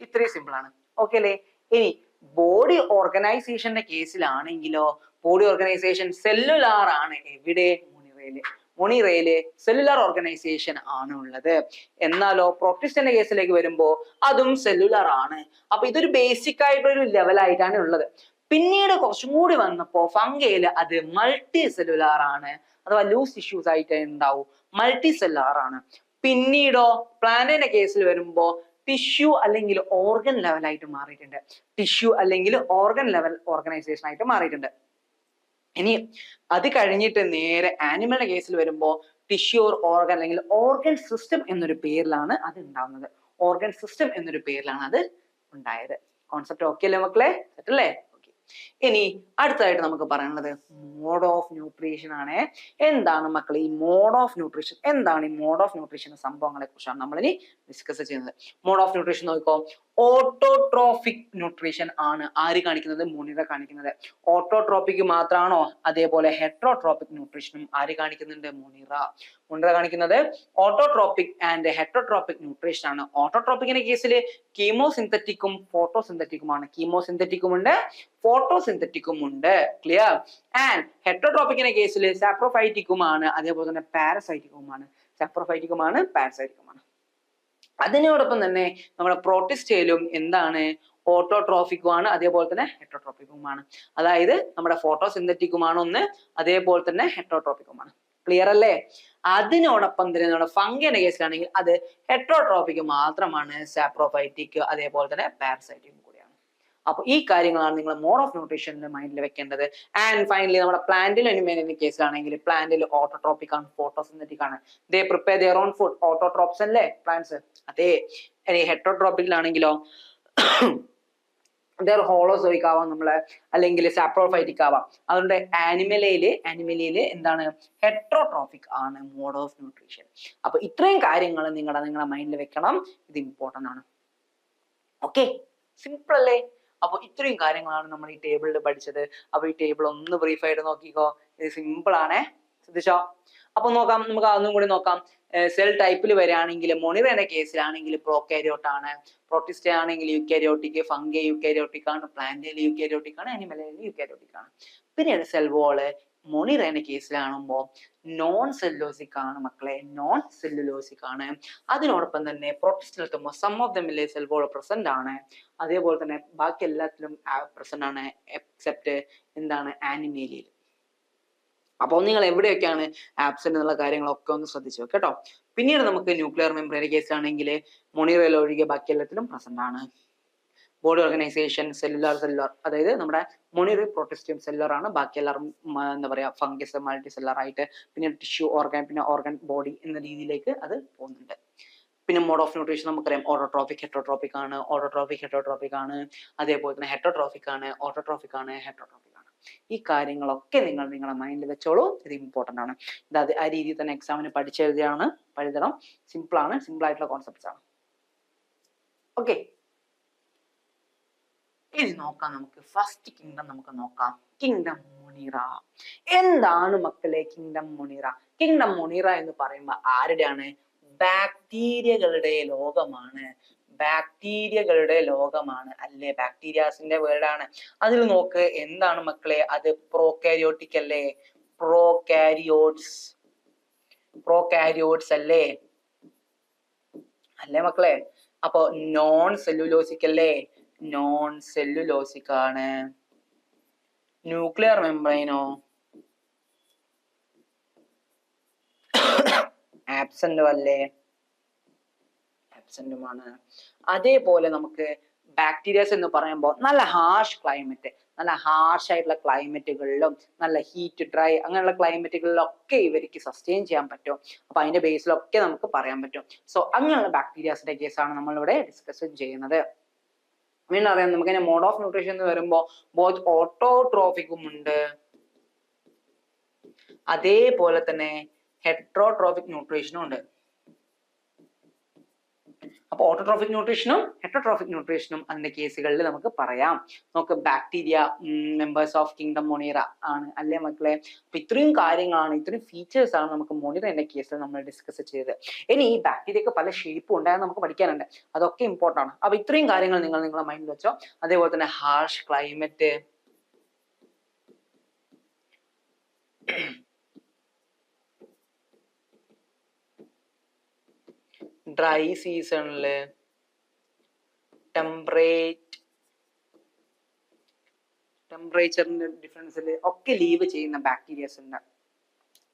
ഇത്രയും സിമ്പിൾ ആണ്. ഓക്കെ അല്ലേ? ഇനി ബോഡി ഓർഗനൈസേഷന്റെ കേസിലാണെങ്കിലോ, ബോഡി ഓർഗനൈസേഷൻ സെല്ലുലാർ ആണ്. എവിടെ? മൊണിറയില്. മൊണിറയില് സെല്ലുലാർ ഓർഗനൈസേഷൻ ആണ് ഉള്ളത്. എന്നാലോ പ്രൊട്ടിസ്റ്റിന്റെ കേസിലേക്ക് വരുമ്പോ അതും സെല്ലുലാർ ആണ്. അപ്പൊ ഇതൊരു ബേസിക് ആയിട്ടൊരു ലെവലായിട്ടാണ് ഉള്ളത്. പിന്നീട് കുറച്ചും കൂടി വന്നപ്പോ ഫംഗൈല് അത് മൾട്ടി സെല്ലുലാർ ആണ്, അഥവാ ലൂസ് ടിഷ്യൂസ് ആയിട്ട് ഉണ്ടാവും. മൾട്ടി സെല്ലുലാർ ആണ്. പിന്നീടോ പ്ലാന്റിന്റെ കേസിൽ വരുമ്പോ ടിഷ്യൂ അല്ലെങ്കിൽ ഓർഗൻ ലെവലായിട്ട് മാറിയിട്ടുണ്ട്. ടിഷ്യൂ അല്ലെങ്കിൽ ഓർഗൻ ലെവൽ ഓർഗനൈസേഷൻ ആയിട്ട് മാറിയിട്ടുണ്ട്. ഇനി അത് കഴിഞ്ഞിട്ട് നേരെ ആനിമലിന്റെ കേസിൽ വരുമ്പോ ടിഷ്യൂ ഓർഗൻ അല്ലെങ്കിൽ ഓർഗൻ സിസ്റ്റം എന്നൊരു പേരിലാണ് അത് ഉണ്ടാവുന്നത്. ഓർഗൻ സിസ്റ്റം എന്നൊരു പേരിലാണ് അത് ഉണ്ടായത്. കോൺസെപ്റ്റ് ഓക്കെ അല്ലേ മക്കളെ? സെറ്റ് അല്ലേ? ഇനി അടുത്തതായിട്ട് നമുക്ക് പറയാനുള്ളത് മോഡ് ഓഫ് ന്യൂട്രീഷൻ ആണ്. എന്താണ് മക്കളെ ഈ മോഡ് ഓഫ് ന്യൂട്രീഷൻ? എന്താണ് ഈ മോഡ് ഓഫ് ന്യൂട്രീഷൻ? സംഭവങ്ങളെ കുറിച്ചാണ് നമ്മൾ ഇനി ഡിസ്കസ് ചെയ്യുന്നത്. മോഡ് ഓഫ് ന്യൂട്രീഷൻ നോക്കിക്കോ. ഓട്ടോട്രോഫിക് ന്യൂട്രീഷൻ ആണ് ആര് കാണിക്കുന്നത്? മോണിറ കാണിക്കുന്നത്. ഓട്ടോട്രോപിക് മാത്രമാണോ? അതേപോലെ ഹെട്രോട്രോപിക് ന്യൂട്രീഷനും ആര് കാണിക്കുന്നുണ്ട്? മോണിറ കാണിക്കുന്നത് ഓട്ടോട്രോപിക് ആൻഡ് ഹെട്രോട്രോപിക് ന്യൂട്രീഷൻ ആണ്. ഓട്ടോട്രോപിക്കിന്റെ കേസിൽ കീമോസിന്തറ്റിക്കും ഫോട്ടോസിന്തറ്റിക്കുമാണ്. കീമോസിന്തറ്റിക്കും ഉണ്ട്, ഫോട്ടോസിന്തറ്റിക്കും ഉണ്ട്. ക്ലിയർ? ആൻഡ് ഹെട്രോട്രോപിക്കിന്റെ കേസിൽ സാപ്രോഫൈറ്റിക്കുമാണ്, അതേപോലെ തന്നെ പാരസൈറ്റിക്കുമാണ്. സാപ്രോഫൈറ്റിക്കുമാണ്, പാരസൈറ്റിക്കുമാണ്. അതിനോടൊപ്പം തന്നെ നമ്മുടെ പ്രോട്ടിസ്റ്റയിലും എന്താണ്? ഓട്ടോട്രോഫിക്കുമാണ്, അതേപോലെ തന്നെ ഹെട്രോട്രോഫിക്കുമാണ്. അതായത് നമ്മുടെ ഫോട്ടോസിന്തറ്റിക്കുമാണ് ഒന്ന്, അതേപോലെ തന്നെ ഹെട്രോട്രോഫിക്കുമാണ്. ക്ലിയർ അല്ലേ? അതിനോടൊപ്പം തന്നെ നമ്മുടെ ഫംഗിന്റെ കേസിലാണെങ്കിൽ അത് ഹെട്രോട്രോഫിക് മാത്രമാണ്, സാപ്രോഫൈറ്റിക് അതേപോലെ തന്നെ പാരസൈറ്റിക് കൂടിയാണ്. അപ്പൊ ഈ കാര്യങ്ങളാണ് നിങ്ങൾ മോഡ് ഓഫ് ന്യൂട്രീഷനിൽ മൈൻഡിൽ വെക്കേണ്ടത്. ആൻഡ് ഫൈനലി നമ്മുടെ പ്ലാന്റിൽ അനിമേലിന്റെ കേസിലാണെങ്കിൽ പ്ലാന്റിൽ ഓട്ടോട്രോപിക് ആണ്, ഫോട്ടോസിന്തറ്റിക് ആണ്. They prepare their own food. Autotrophs അല്ലേ പ്ലാന്റ്സ്? അതെ. ഹെട്രോട്രോപിക്കിലാണെങ്കിലോ ഹോളോസോയിക് ആവാം നമ്മളെ, അല്ലെങ്കിൽ സാപ്രോഫൈറ്റിക് ആവാം. അതുകൊണ്ട് ആനിമലിയില് എന്താണ്? ഹെട്രോട്രോഫിക് ആണ് മോഡ് ഓഫ് ന്യൂട്രീഷൻ. അപ്പൊ ഇത്രയും കാര്യങ്ങൾ നിങ്ങളുടെ മൈൻഡിൽ വെക്കണം. ഇത് ഇമ്പോർട്ടന്റ് ആണ്. ഓക്കെ, സിമ്പിൾ അല്ലേ? അപ്പൊ ഇത്രയും കാര്യങ്ങളാണ് നമ്മൾ ഈ ടേബിളിൽ പഠിച്ചത്. അപ്പൊ ഈ ടേബിൾ ഒന്ന് ബ്രീഫ് ആയിട്ട് നോക്കിക്കോ. ഇത് സിമ്പിൾ ആണേ, ശ്രദ്ധിച്ചോ. അപ്പൊ നോക്കാം, നമുക്ക് അതൊന്നും കൂടി നോക്കാം. സെൽ ടൈപ്പിൽ വരികയാണെങ്കിൽ മോണിറയുടെ കേസിലാണെങ്കിൽ പ്രോകാരിയോട്ട് ആണ്, പ്രോട്ടിസ്റ്റ ആണെങ്കിൽ യൂക്കാരിയോട്ടിക്, ഫംഗി യൂക്കാരിയോട്ടിക് ആണ്, പ്ലാന്റിൽ യൂക്കാരിയോട്ടിക് ആണ്, അനിമലിൽ യൂക്കാരിയോട്ടിക് ആണ്. പിന്നീട് സെൽ വോള് മോണിറയുടെ കേസിലാണുമ്പോൾ നോൺ സെല്ലുലോസിക് ആണ് മക്കളെ, നോൺ സെല്ലുലോസിക് ആണ്. അതിനോടൊപ്പം തന്നെ പ്രോട്ടിസ്റ്റിലെത്തുമ്പോൾ സം ഓഫ് ദ മില്ലേ സെൽ വോൾ പ്രസന്റ് ആണ്, അതേപോലെ തന്നെ ബാക്കി എല്ലാത്തിലും പ്രസന്റ് ആണ് എക്സെപ്റ്റ് എന്താണ്? ആനിമേലിയിൽ. അപ്പോൾ നിങ്ങൾ എവിടെയൊക്കെയാണ് ആബ്സെന്റ് എന്നുള്ള കാര്യങ്ങളൊക്കെ ഒന്ന് ശ്രദ്ധിച്ചു കേട്ടോ. പിന്നീട് നമുക്ക് ന്യൂക്ലിയർ മെംബ്രെയിൻ കേസാണെങ്കിൽ മോണിറയിൽ ഒഴികെ ബാക്കി എല്ലാത്തിലും പ്രസന്റ് ആണ്. ബോഡി ഓർഗനൈസേഷൻ സെല്ലുലാർ അതായത് നമ്മുടെ മോണിറ പ്രോട്ടിസ്റ്റിയം സെല്ലുലാർ ആണ്, ബാക്കി എല്ലാവരും എന്താ പറയാ ഫംഗസ് മൾട്ടി സെല്ലുലാർ ആയിട്ട്, പിന്നെ ടിഷ്യൂ ഓർഗൻ, പിന്നെ ഓർഗൻ ബോഡി എന്ന രീതിയിലേക്ക് അത് പോകുന്നുണ്ട്. പിന്നെ മോഡ് ഓഫ് ന്യൂട്രീഷൻ നമുക്കറിയാം ഓട്ടോട്രോഫിക് ഹെട്രോട്രോപിക് ആണ്, ഓട്ടോട്രോഫിക് ഹെട്രോട്രോപിക് ആണ്, അതേപോലെ തന്നെ ഹെട്രോട്രോഫിക് ആണ്, ഓട്ടോട്രോഫിക് ആണ്, ഹെട്രോട്രോഫിക് ആണ്. ഈ കാര്യങ്ങളൊക്കെ നിങ്ങളുടെ മൈൻഡിൽ വെച്ചോളൂ. ഇത് ഇമ്പോർട്ടന്റ് ആണ്. ഇത് ആ രീതിയിൽ തന്നെ എക്സാമിന് പഠിച്ചെഴുതണം. സിമ്പിൾ ആണ്, സിമ്പിൾ ആയിട്ടുള്ള കോൺസെപ്റ്റ്സ് ആണ്. ഓക്കെ, ഇനി നോക്കാം നമുക്ക് ഫസ്റ്റ് കിങ്ഡം നമുക്ക് നോക്കാം. Kingdom Monera. എന്താണ് മക്കളെ കിങ്ഡം മോണിറ? കിങ്ഡം മോണിറ എന്ന് പറയുമ്പോൾ ആരുടെയാണ്? ബാക്ടീരിയകളുടെ ലോകമാണ്. ബാക്ടീരിയകളുടെ ലോകമാണ് അല്ലേ? ബാക്ടീരിയാസിന്റെ വേർഡാണ്. അതിൽ നോക്ക് എന്താണ് മക്കളെ? അത് പ്രോകാരിയോട്ടിക് അല്ലേ? പ്രോകാരിയോട്സ് അല്ലേ? അല്ലേ മക്കളെ? അപ്പൊ നോൺ സെല്ലുലോസിക് അല്ലേ? നോൺ സെല്ലുലോസിക് ആണ്. ന്യൂക്ലിയർ മെംബ്രെയിനോ? ആബ്സെന്റും അല്ലേ? ആബ്സെന്റുമാണ്. അതേപോലെ നമുക്ക് ബാക്ടീരിയസ് എന്ന് പറയുമ്പോൾ നല്ല ഹാർഷ് ക്ലൈമറ്റ്, നല്ല ഹാർഷ് ആയിട്ടുള്ള ക്ലൈമറ്റുകളിലും നല്ല ഹീറ്റ് ഡ്രൈ അങ്ങനെയുള്ള ക്ലൈമറ്റുകളിലൊക്കെ ഇവർക്ക് സസ്റ്റെയിൻ ചെയ്യാൻ പറ്റും. അപ്പൊ അതിന്റെ ബേസിലൊക്കെ നമുക്ക് പറയാൻ പറ്റും. സോ അങ്ങനെയുള്ള ബാക്ടീരിയാസിന്റെ കേസാണ് നമ്മളിവിടെ ഡിസ്കസ് ചെയ്യുന്നത്. വീണ്ടും അറിയാം നമുക്ക് മോഡ് ഓഫ് ന്യൂട്രീഷൻ എന്ന് വരുമ്പോൾ ബോത്ത് ഓട്ടോട്രോഫിക്കും ഉണ്ട്, അതേപോലെ തന്നെ ഹെട്രോട്രോഫിക് ന്യൂട്രീഷനും ഉണ്ട്. അപ്പൊ ഓട്ടോട്രോഫിക് ന്യൂട്രീഷനും ഹെട്രോട്രോഫിക് ന്യൂട്രീഷനും അതിന്റെ കേസുകളിൽ നമുക്ക് പറയാം. നമുക്ക് bacteria members of kingdom Monera ആണ് അല്ലേ മക്കളെ? അപ്പൊ ഇത്രയും കാര്യങ്ങളാണ്, ഇത്രയും ഫീച്ചേഴ്സ് ആണ് നമുക്ക് മോണിറയുടെ കേസിൽ നമ്മൾ ഡിസ്കസ് ചെയ്തത്. ഇനി ഈ ബാക്ടീരിയക്ക് പല ഷേപ്പും ഉണ്ടായാൽ നമുക്ക് പഠിക്കാനുണ്ട്, അതൊക്കെ ഇമ്പോർട്ടന്റ് ആണ്. അപ്പൊ ഇത്രയും കാര്യങ്ങൾ നിങ്ങളുടെ മൈൻഡിൽ വെച്ചോ. അതേപോലെ തന്നെ ഹാർഷ് ക്ലൈമറ്റ്, ഡ്രൈ സീസണില് ടെമ്പറേച്ചറിന്റെ ഡിഫറൻസിൽ ഒക്കെ ലീവ് ചെയ്യുന്ന ബാക്ടീരിയസ് ഉണ്ട്.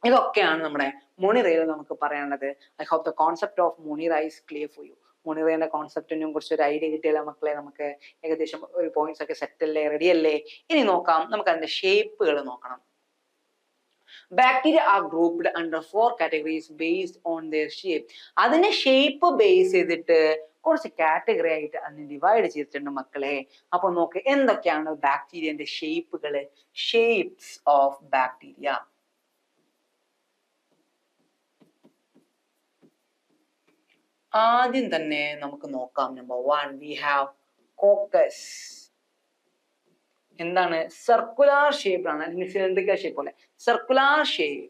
ഇതൊക്കെയാണ് നമ്മുടെ മോണിറയിൽ നമുക്ക് പറയാനുള്ളത്. I hope the concept of Monera is clear for you. മോണിറയുടെ കോൺസെപ്റ്റിനും കുറിച്ച് ഒരു ഐഡിയ കിട്ടിയാലോ മക്കളെ? നമുക്ക് ഏകദേശം ഒരു പോയിന്റ്സ് ഒക്കെ സെറ്റ് അല്ലേ, റെഡി അല്ലേ? ഇനി നോക്കാം, നമുക്ക് അതിന്റെ ഷേപ്പുകൾ നോക്കണം. Bacteria are grouped under 4 categories based on their shape. അതിനെ ഷേപ്പ് ബേസ് ചെയ്തിട്ട് കുറച്ച് കാറ്റഗറി ആയിട്ട് അതിനെ ഡിവൈഡ് ചെയ്തിട്ടുണ്ട് മക്കളെ. അപ്പൊ നോക്ക് എന്തൊക്കെയാണ് ബാക്ടീരിയന്റെ ഷേപ്പുകള്, ഷേപ്സ് ഓഫ് ബാക്ടീരിയ. ആദ്യം തന്നെ നമുക്ക് നോക്കാം. നമ്പർ 1 we have കോക്കസ് എന്താണ്? സർക്കുലാർ ഷേപ്പ് ആണ്, അല്ലെങ്കിൽ സിലിണ്ടറിക്കൽ ഷേപ്പ് പോലെ സർക്കുലാർ ഷേപ്പ്,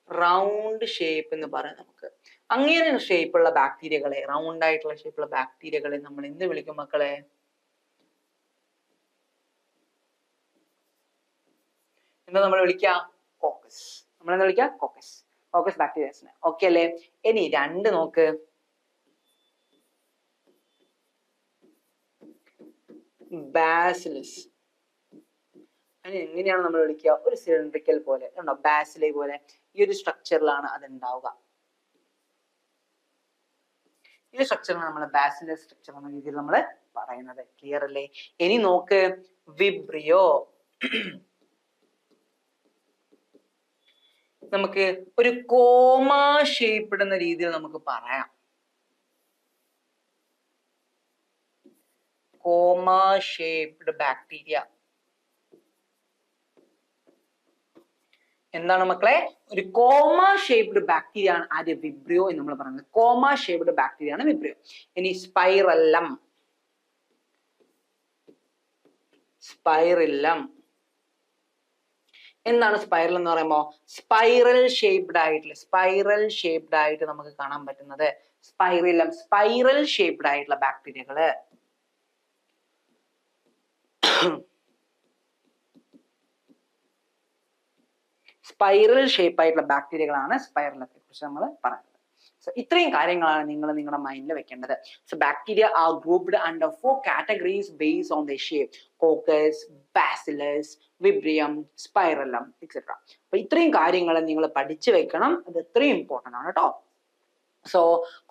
റൗണ്ട് ഷേപ്പ് എന്ന് പറയാം നമുക്ക്. അങ്ങനെ ഷേപ്പുള്ള ബാക്ടീരിയകളെ, റൗണ്ട് ആയിട്ടുള്ള ഷേപ്പുള്ള ബാക്ടീരിയകളെ നമ്മൾ എന്ത് വിളിക്കും മക്കളെ? എന്താ നമ്മൾ വിളിക്കുക? കോക്കസ്. നമ്മൾ എന്താ വിളിക്കുക? കോക്കസ്. കോക്കസ് ബാക്ടീരിയസിനെ. ഓക്കെ അല്ലേ? ഇനി രണ്ട് നോക്ക്. ബാസിലസ്. അതിന് എങ്ങനെയാണ് നമ്മൾ വിളിക്കുക? ഒരു സിലിണ്ടറിക്കൽ പോലെ ഉണ്ടോ, ബാസിലെ പോലെ ഈ ഒരു സ്ട്രക്ചറിലാണ് അത് ഉണ്ടാവുക. ഈ സ്ട്രക്ചറാണ് നമ്മൾ ബാസിലസ് സ്ട്രക്ചർ എന്ന രീതിയിൽ നമ്മൾ പറയുന്നത്. ക്ലിയർ അല്ലേ? ഇനി നോക്ക് വിബ്രിയോ. നമുക്ക് ഒരു കോമ ഷേപ്പ് എന്ന രീതിയിൽ നമുക്ക് പറയാം. കോമ ഷേപ്ഡ് ബാക്ടീരിയ എന്താണ് മക്കളെ? ഒരു കോമ ഷേപ്ഡ് ബാക്ടീരിയ ആണ് ആദ്യ വിബ്രിയോ എന്ന് നമ്മൾ പറയുന്നത്. കോമ ഷേപ്ഡ് ബാക്ടീരിയ ആണ് വിബ്രിയോ. ഇനി സ്പൈറല്ലം. സ്പൈറല്ലം എന്താണ് സ്പൈറൽ എന്ന് പറയുമ്പോൾ? സ്പൈറൽ ഷേപ്ഡ് ആയിട്ട് നമുക്ക് കാണാൻ പറ്റുന്നത് സ്പൈറലം, സ്പൈറൽ ഷേപ്ഡ് ആയിട്ടുള്ള ബാക്ടീരിയകള്. സ്പൈറൽ ഷേപ്പ് ആയിട്ടുള്ള ബാക്ടീരിയകളാണ് സ്പൈറലത്തെ കുറിച്ച് നമ്മൾ പറയുന്നത്. സോ ഇത്രയും കാര്യങ്ങളാണ് നിങ്ങൾ നിങ്ങളുടെ മൈൻഡിൽ വെക്കേണ്ടത്. So bacteria are grouped under 4 categories based on their shape: coccus, bacillus, vibrium, spirillum etcetera. അപ്പൊ ഇത്രയും കാര്യങ്ങൾ നിങ്ങൾ പഠിച്ചു വെക്കണം. അത് ഇത്രയും ഇമ്പോർട്ടന്റ് ആണ് കേട്ടോ. സോ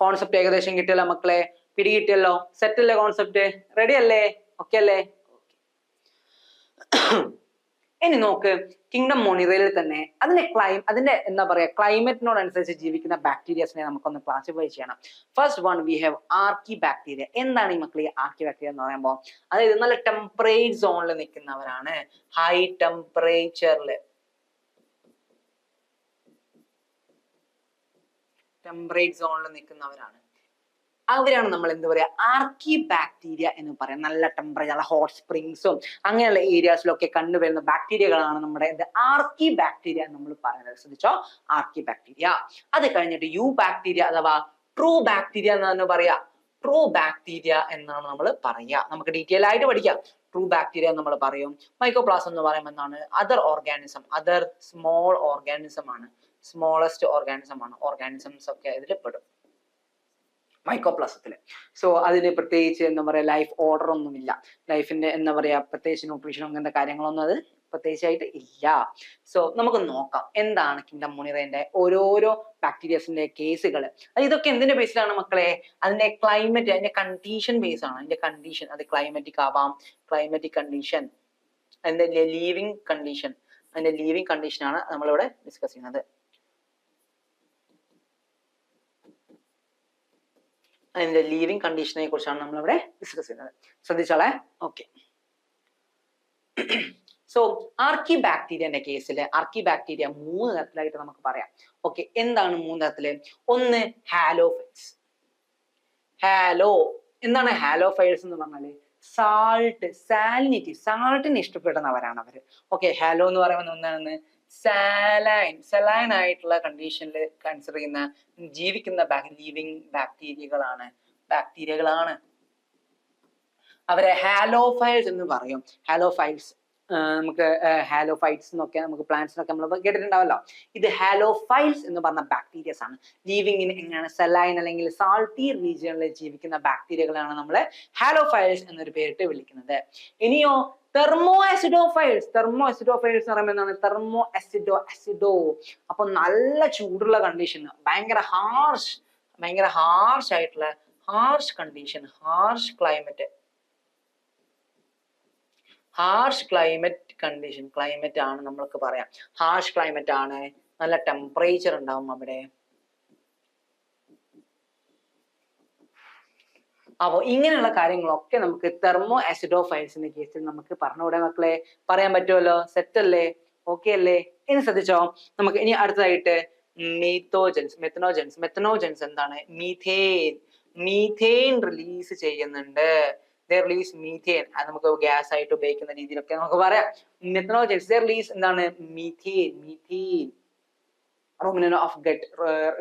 കോൺസെപ്റ്റ് ഏകദേശം കിട്ടിയല്ലോ മക്കളെ? പിടികിട്ടിയല്ലോ? സെറ്റ് അല്ലേ? കോൺസെപ്റ്റ് റെഡി അല്ലേ? ഓക്കെ അല്ലേ? ഇനി നോക്ക്, കിങ്ഡം മൊണിറയിൽ തന്നെ അതിന്റെ എന്താ പറയാ, ക്ലൈമറ്റിനോടനുസരിച്ച് ജീവിക്കുന്ന ബാക്ടീരിയസിനെ നമുക്കൊന്ന് ക്ലാസിഫൈ ചെയ്യണം. First one we have archaebacteria. എന്താണ് ഈ മക്കളെ ആർക്കി ബാക്ടീരിയ എന്ന് പറയുമ്പോൾ? അതായത് നല്ല ടെമ്പറേറ്റ് സോണിൽ നിൽക്കുന്നവരാണ്. ഹൈ ടെമ്പറേച്ചറിൽ നിൽക്കുന്നവരാണ്. അവരാണ് നമ്മൾ എന്ത് പറയാ, ആർക്കി ബാക്ടീരിയ എന്ന് പറയാം. നല്ല ടെമ്പറേച്ചർ, ഹോട്ട് സ്പ്രിങ്സും അങ്ങനെയുള്ള ഏരിയാസിലൊക്കെ കണ്ടുവരുന്ന ബാക്ടീരിയകളാണ് നമ്മുടെ ആർക്കി ബാക്ടീരിയ നമ്മൾ പറയുന്നത്. ശ്രദ്ധിച്ചോ? ആർക്കി ബാക്ടീരിയ. അത് കഴിഞ്ഞിട്ട് യു ബാക്ടീരിയ അഥവാ ട്രൂ ബാക്ടീരിയ എന്നാണ് പറയാ. ട്രൂ ബാക്ടീരിയ എന്നാണ് നമ്മൾ പറയുക. നമുക്ക് ഡീറ്റെയിൽ ആയിട്ട് പഠിക്കാം. ട്രൂ ബാക്ടീരിയ നമ്മൾ പറയും. മൈക്കോപ്ലാസം എന്ന് പറയുമ്പോൾ എന്താണ്? Other organism, other small organism ആണ്, സ്മോളസ്റ്റ് ഓർഗാനിസം ആണ്. ഓർഗാനിസംസ് ഒക്കെ അതിൽ പെടും മൈക്കോപ്ലാസത്തില്. സോ അതിന് പ്രത്യേകിച്ച് എന്താ പറയാ, ലൈഫ് ഓർഡർ ഒന്നുമില്ല. ലൈഫിന്റെ എന്താ പറയാ പ്രത്യേകിച്ച് ന്യൂട്രീഷൻ അങ്ങനത്തെ കാര്യങ്ങളൊന്നും അത് പ്രത്യേകിച്ചായിട്ട് ഇല്ല. സോ നമുക്ക് നോക്കാം എന്താണ് കിങ്ഡം മൊണിറയുടെ ഓരോരോ ബാക്ടീരിയസിന്റെ കേസുകൾ. ഇതൊക്കെ എന്തിന്റെ ബേസിലാണ് മക്കളെ? അതിന്റെ ക്ലൈമറ്റ്, അതിന്റെ കണ്ടീഷൻ ബേസ് ആണ്. അതിന്റെ കണ്ടീഷൻ, അത് ക്ലൈമറ്റിക് ആവാം, ക്ലൈമറ്റിക് കണ്ടീഷൻ, അതിന്റെ ലീവിങ് കണ്ടീഷൻ, അതിന്റെ ലീവിങ് കണ്ടീഷൻ ആണ് നമ്മളിവിടെ ഡിസ്കസ് ചെയ്യുന്നത്. അതിന്റെ ലീവിങ് കണ്ടീഷനെ കുറിച്ചാണ് നമ്മളിവിടെ ഡിസ്കസ് ചെയ്യുന്നത്. ശ്രദ്ധിച്ചോളെ. ഓക്കെ. സോ ആർക്കി ബാക്ടീരിയന്റെ കേസിൽ ആർക്കി ബാക്ടീരിയ 3 തരത്തിലായിട്ട് നമുക്ക് പറയാം. ഓക്കെ, എന്താണ് 3 തരത്തില്? ഒന്ന് ഹാലോഫൈൽസ്. എന്താണ് ഹാലോഫൈൽസ് എന്ന് പറഞ്ഞാല്? സാൾട്ട്, സാലിനിറ്റി, സാൾട്ടിന് ഇഷ്ടപ്പെടുന്നവരാണ് അവര്. ഓക്കെ, ഹാലോ എന്ന് പറയുന്നത് ഒന്നാണ് സലൈൻ ആയിട്ടുള്ള കണ്ടീഷനിൽ കൺസിഡർ ചെയ്യുന്ന ജീവിക്കുന്ന ലീവിങ് ബാക്ടീരിയകളാണ് അവരെ ഹാലോഫൈൽസ് എന്ന് പറയും. ഹാലോഫൈൽസ് നമുക്ക് ഹാലോഫൈറ്റ്സ് എന്നൊക്കെ നമുക്ക് പ്ലാന്റ്സിനൊക്കെ നമ്മൾ കേട്ടിട്ടുണ്ടാവല്ലോ. ഇത് ഹാലോഫൈൽസ് എന്ന് പറഞ്ഞ ബാക്ടീരിയസ് ആണ്. ലീവിങ്ങിന് എങ്ങനെയാണ് സലൈൻ അല്ലെങ്കിൽ സാൾട്ടി റീജിയണിൽ ജീവിക്കുന്ന ബാക്ടീരിയകളാണ് നമ്മൾ ഹാലോഫൈൽസ് എന്നൊരു പേരിട്ട് വിളിക്കുന്നത്. ഇനിയോ തെർമോ അസിഡോഫൈൽസ്. തെർമോ അസിഡോഫൈൽസ് എന്ന് പറയുമ്പോൾ എന്താണ്? Thermo acido. അപ്പൊ നല്ല ചൂടുള്ള കണ്ടീഷൻ, ഭയങ്കര ഹാർഷ് ആയിട്ടുള്ള harsh condition, harsh climate condition, climate ആണ് നമ്മൾക്ക് പറയാം. ഹാർഷ് ക്ലൈമറ്റ് ആണ്, നല്ല ടെമ്പറേച്ചർ ഉണ്ടാവും അവിടെ. അപ്പോ ഇങ്ങനെയുള്ള കാര്യങ്ങളൊക്കെ നമുക്ക് തെർമോ അസിഡോഫൈൽസിന്റെ കേസിൽ നമുക്ക് പറഞ്ഞുകൂടെ മക്കളെ? പറയാൻ പറ്റുമല്ലോ? സെറ്റ് അല്ലേ? ഓക്കെ അല്ലേ? ഇനി ശ്രദ്ധിച്ചോ, നമുക്ക് ഇനി അടുത്തതായിട്ട് മെത്തനോജൻസ് എന്താണ്? മീഥേൻ. മീഥെയിൻ റിലീസ് ചെയ്യുന്നുണ്ട്. they release methane. അത് നമുക്ക് ഗ്യാസ് ആയിട്ട് ഉപയോഗിക്കുന്ന രീതിയിലൊക്കെ നമുക്ക് പറയാം. മെത്തനോജൻസ് they release എന്താണ് methane ruminant of gut,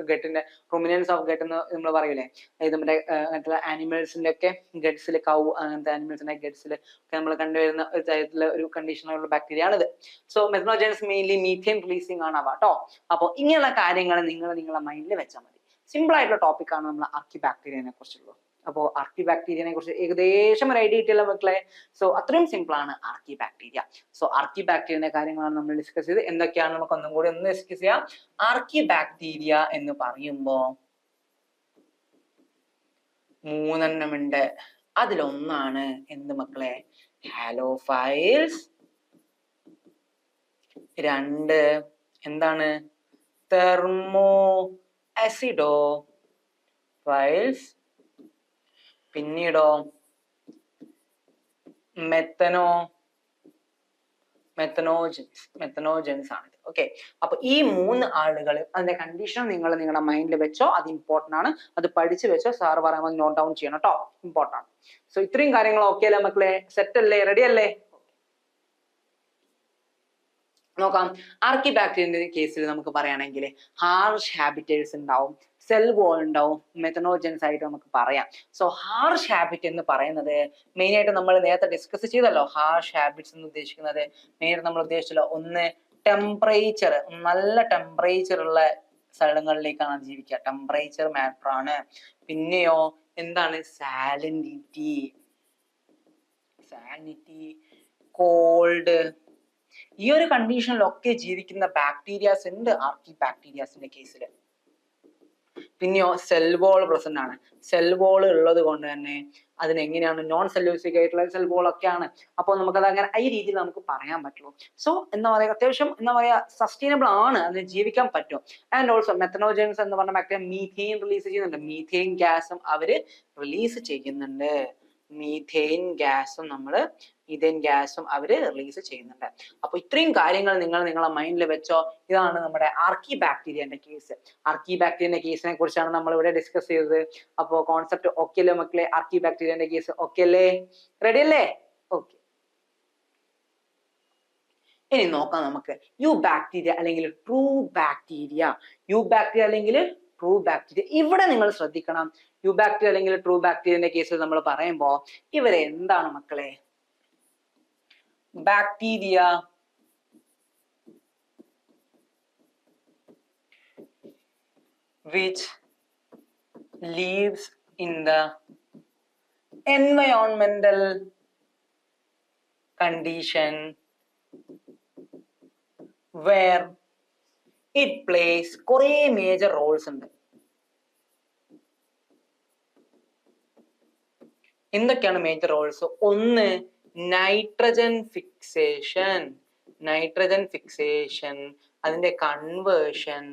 ഗട്ടിന്റെ ruminants of gut എന്ന് നമ്മൾ പറയൂലേ, അതായത് നമ്മുടെ അങ്ങനത്തെ ആനിമൽസിന്റെ ഒക്കെ ഗട്ട്സിൽ, കൗ അങ്ങനത്തെ ആനിമൽസിന്റെ ഗട്ട്സിൽ ഒക്കെ നമ്മൾ കണ്ടുവരുന്ന ഒരു തരത്തിലുള്ള ഒരു കണ്ടീഷനുള്ള ബാക്ടീരിയ ആണിത്. So methanogens mainly methane releasing ആണ് അവ കേട്ടോ. അപ്പോൾ ഇങ്ങനെയുള്ള കാര്യങ്ങൾ നിങ്ങളെ മൈൻഡിൽ വെച്ചാൽ മതി. സിമ്പിൾ ആയിട്ടുള്ള ടോപ്പിക്കാണ് നമ്മൾ ആർക്കി ബാക്ടീരിയനെ കുറിച്ചുള്ളത്. അപ്പോൾ ആർക്കി ബാക്ടീരിയനെ കുറിച്ച് ഏകദേശം ഒരു ഐഡിയ കിട്ടിയല്ലോ മക്കളെ. സോ അത്രയും സിമ്പിൾ ആണ് ആർക്കി ബാക്ടീരിയ. സോ ആർക്കി ബാക്ടീരിയന്റെ കാര്യങ്ങളാണ് നമ്മൾ ഡിസ്കസ് ചെയ്ത്. എന്തൊക്കെയാണ് നമുക്ക് ഒന്നും കൂടി ഒന്ന് ഡിസ്കസ് ചെയ്യാം. ആർക്കി ബാക്ടീരിയ എന്ന് പറയുമ്പോ 3 ഉണ്ട്. അതിലൊന്നാണ് എന്ത് മക്കളെ, ഹാലോഫൈൽസ്. 2 എന്താണ്, തെർമോ അസിഡോഫൈൽസ്. പിന്നീടോ മെത്തനോജൻസ് ആണ്. ഓക്കെ, അപ്പൊ ഈ 3 ആളുകൾ, അതിന്റെ കണ്ടീഷൻ നിങ്ങൾ നിങ്ങളുടെ മൈൻഡിൽ വെച്ചോ. അത് ഇമ്പോർട്ടന്റ് ആണ്. അത് പഠിച്ചു വെച്ചോ. സാറ് പറയുമ്പോൾ നോട്ട് ഡൗൺ ചെയ്യണം കേട്ടോ, ഇമ്പോർട്ടന്റ് ആണ്. സോ ഇത്രയും കാര്യങ്ങൾ ഓക്കെ അല്ലേ മക്കളെ? സെറ്റ് അല്ലേ? റെഡി അല്ലേ? നോക്കാം. ആർക്കി ബാക്ടീരിയന്റെ കേസിൽ നമുക്ക് പറയുകയാണെങ്കിൽ ഹാർഷ് ഹാബിറ്റേറ്റ്സ് ഉണ്ടാവും, സെൽ വോൾ ഉണ്ടാവും, മെത്തനോജൻസ് ആയിട്ട് നമുക്ക് പറയാം. സോ ഹാർഷ് ഹാബിറ്റ് എന്ന് പറയുന്നത് മെയിൻ ആയിട്ട് നമ്മൾ നേരത്തെ ഡിസ്കസ് ചെയ്തല്ലോ. ഹാർഷ് ഹാബിറ്റ്സ് എന്ന് ഉദ്ദേശിക്കുന്നത് മെയിൻ നമ്മൾ ഉദ്ദേശിച്ചല്ലോ, ഒന്ന് ടെമ്പറേച്ചർ, നല്ല ടെമ്പറേച്ചർ ഉള്ള സ്ഥലങ്ങളിലേക്കാണ് ജീവിക്കുക, ടെമ്പറേച്ചർ മാറ്റർ ആണ്. പിന്നെയോ എന്താണ്, സാലിനിറ്റി, കോൾഡ്, ഈ ഒരു കണ്ടീഷനിലൊക്കെ ജീവിക്കുന്ന ബാക്ടീരിയാസ് ഉണ്ട് ആർക്കി ബാക്ടീരിയാസിന്റെ കേസിൽ. പിന്നെയോ സെൽ വോൾ പ്രസന്റ് ആണ്. സെൽ വോൾ ഉള്ളത് കൊണ്ട് തന്നെ അതിനെങ്ങനെയാണ് നോൺ സെല്യൂസിക് ആയിട്ടുള്ള സെൽ വോൾ ഒക്കെയാണ്. അപ്പോൾ നമുക്കത് അങ്ങനെ ഈ രീതിയിൽ നമുക്ക് പറയാൻ പറ്റുള്ളൂ. സോ എന്താ പറയുക, അത്യാവശ്യം എന്താ പറയുക, സസ്റ്റൈനബിൾ ആണ്, അതിന് ജീവിക്കാൻ പറ്റും. ആൻഡ് ഓൾസോ മെത്തനോജൻസ് എന്ന് പറഞ്ഞ ബാക്ടീരിയ മീഥെയിൻ റിലീസ് ചെയ്യുന്നുണ്ട്. മീഥെയിൻ ഗ്യാസും അവര് റിലീസ് ചെയ്യുന്നുണ്ട്. മീഥെയിൻ ഗ്യാസും അവര് റിലീസ് ചെയ്യുന്നുണ്ട്. അപ്പൊ ഇത്രയും കാര്യങ്ങൾ നിങ്ങളെ മൈൻഡിൽ വെച്ചോ. ഇതാണ് നമ്മുടെ ആർക്കി ബാക്ടീരിയന്റെ കേസ്. ആർക്കി ബാക്ടീരിയന്റെ കേസിനെ കുറിച്ചാണ് നമ്മൾ ഇവിടെ ഡിസ്കസ് ചെയ്തത്. അപ്പോ കോൺസെപ്റ്റ് ഓക്കെ അല്ലേ മക്കളെ? ആർക്കി ബാക്ടീരിയന്റെ കേസ് ഓക്കെ അല്ലേ? റെഡി അല്ലേ? ഓക്കെ, ഇനി നോക്കാം നമുക്ക് യു ബാക്ടീരിയ അല്ലെങ്കിൽ ട്രൂ ബാക്ടീരിയ. ഇവിടെ നിങ്ങൾ ശ്രദ്ധിക്കണം. യു ബാക്ടീരിയ അല്ലെങ്കിൽ ട്രൂ ബാക്ടീരിയന്റെ കേസിൽ നമ്മൾ പറയുമ്പോ ഇവരെ എന്താണ് മക്കളെ? Bacteria which lives in the environmental condition where it plays കുറേ മേജർ റോൾസ് ഉണ്ട്. എന്തൊക്കെയാണ് മേജർ റോൾസ്? ഒന്ന്, നൈട്രജൻ ഫിക്സേഷൻ, അതിന്റെ കൺവേർഷൻ,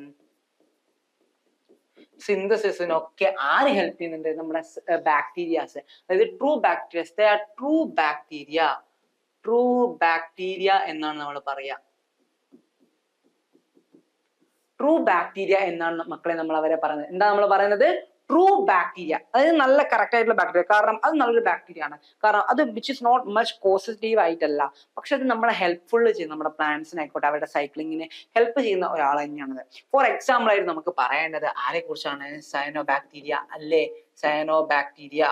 സിന്തസിസിനൊക്കെ ആര് ഹെൽപ്പ് ചെയ്യുന്നുണ്ട്? നമ്മുടെ ബാക്ടീരിയാസ്. അതായത് ട്രൂ ബാക്ടീരിയ എന്നാണ് നമ്മൾ പറയാ. ട്രൂ ബാക്ടീരിയ എന്നാണ് മക്കളെ നമ്മൾ അവരെ പറയുന്നത്. എന്താ നമ്മൾ പറയുന്നത്? ട്രൂ ബാക്ടീരിയ, അതായത് നല്ല കറക്റ്റ് ആയിട്ടുള്ള ബാക്ടീരിയ. കാരണം അത് നല്ലൊരു ബാക്ടീരിയ ആണ്. കാരണം അത് which is not much positive ആയിട്ടല്ല, പക്ഷെ അത് നമ്മളെ ഹെൽപ്ഫുൾ ചെയ്യും. നമ്മുടെ പ്ലാന്റ്സിനായിക്കോട്ടെ അവരുടെ സൈക്ലിങ്ങിന് ഹെൽപ്പ് ചെയ്യുന്ന ഒരാൾ തന്നെയാണത്. ഫോർ എക്സാമ്പിൾ ആയിട്ട് നമുക്ക് പറയേണ്ടത് ആരെ കുറിച്ചാണ്? സയനോബാക്ടീരിയ അല്ലേ? സയനോബാക്ടീരിയ,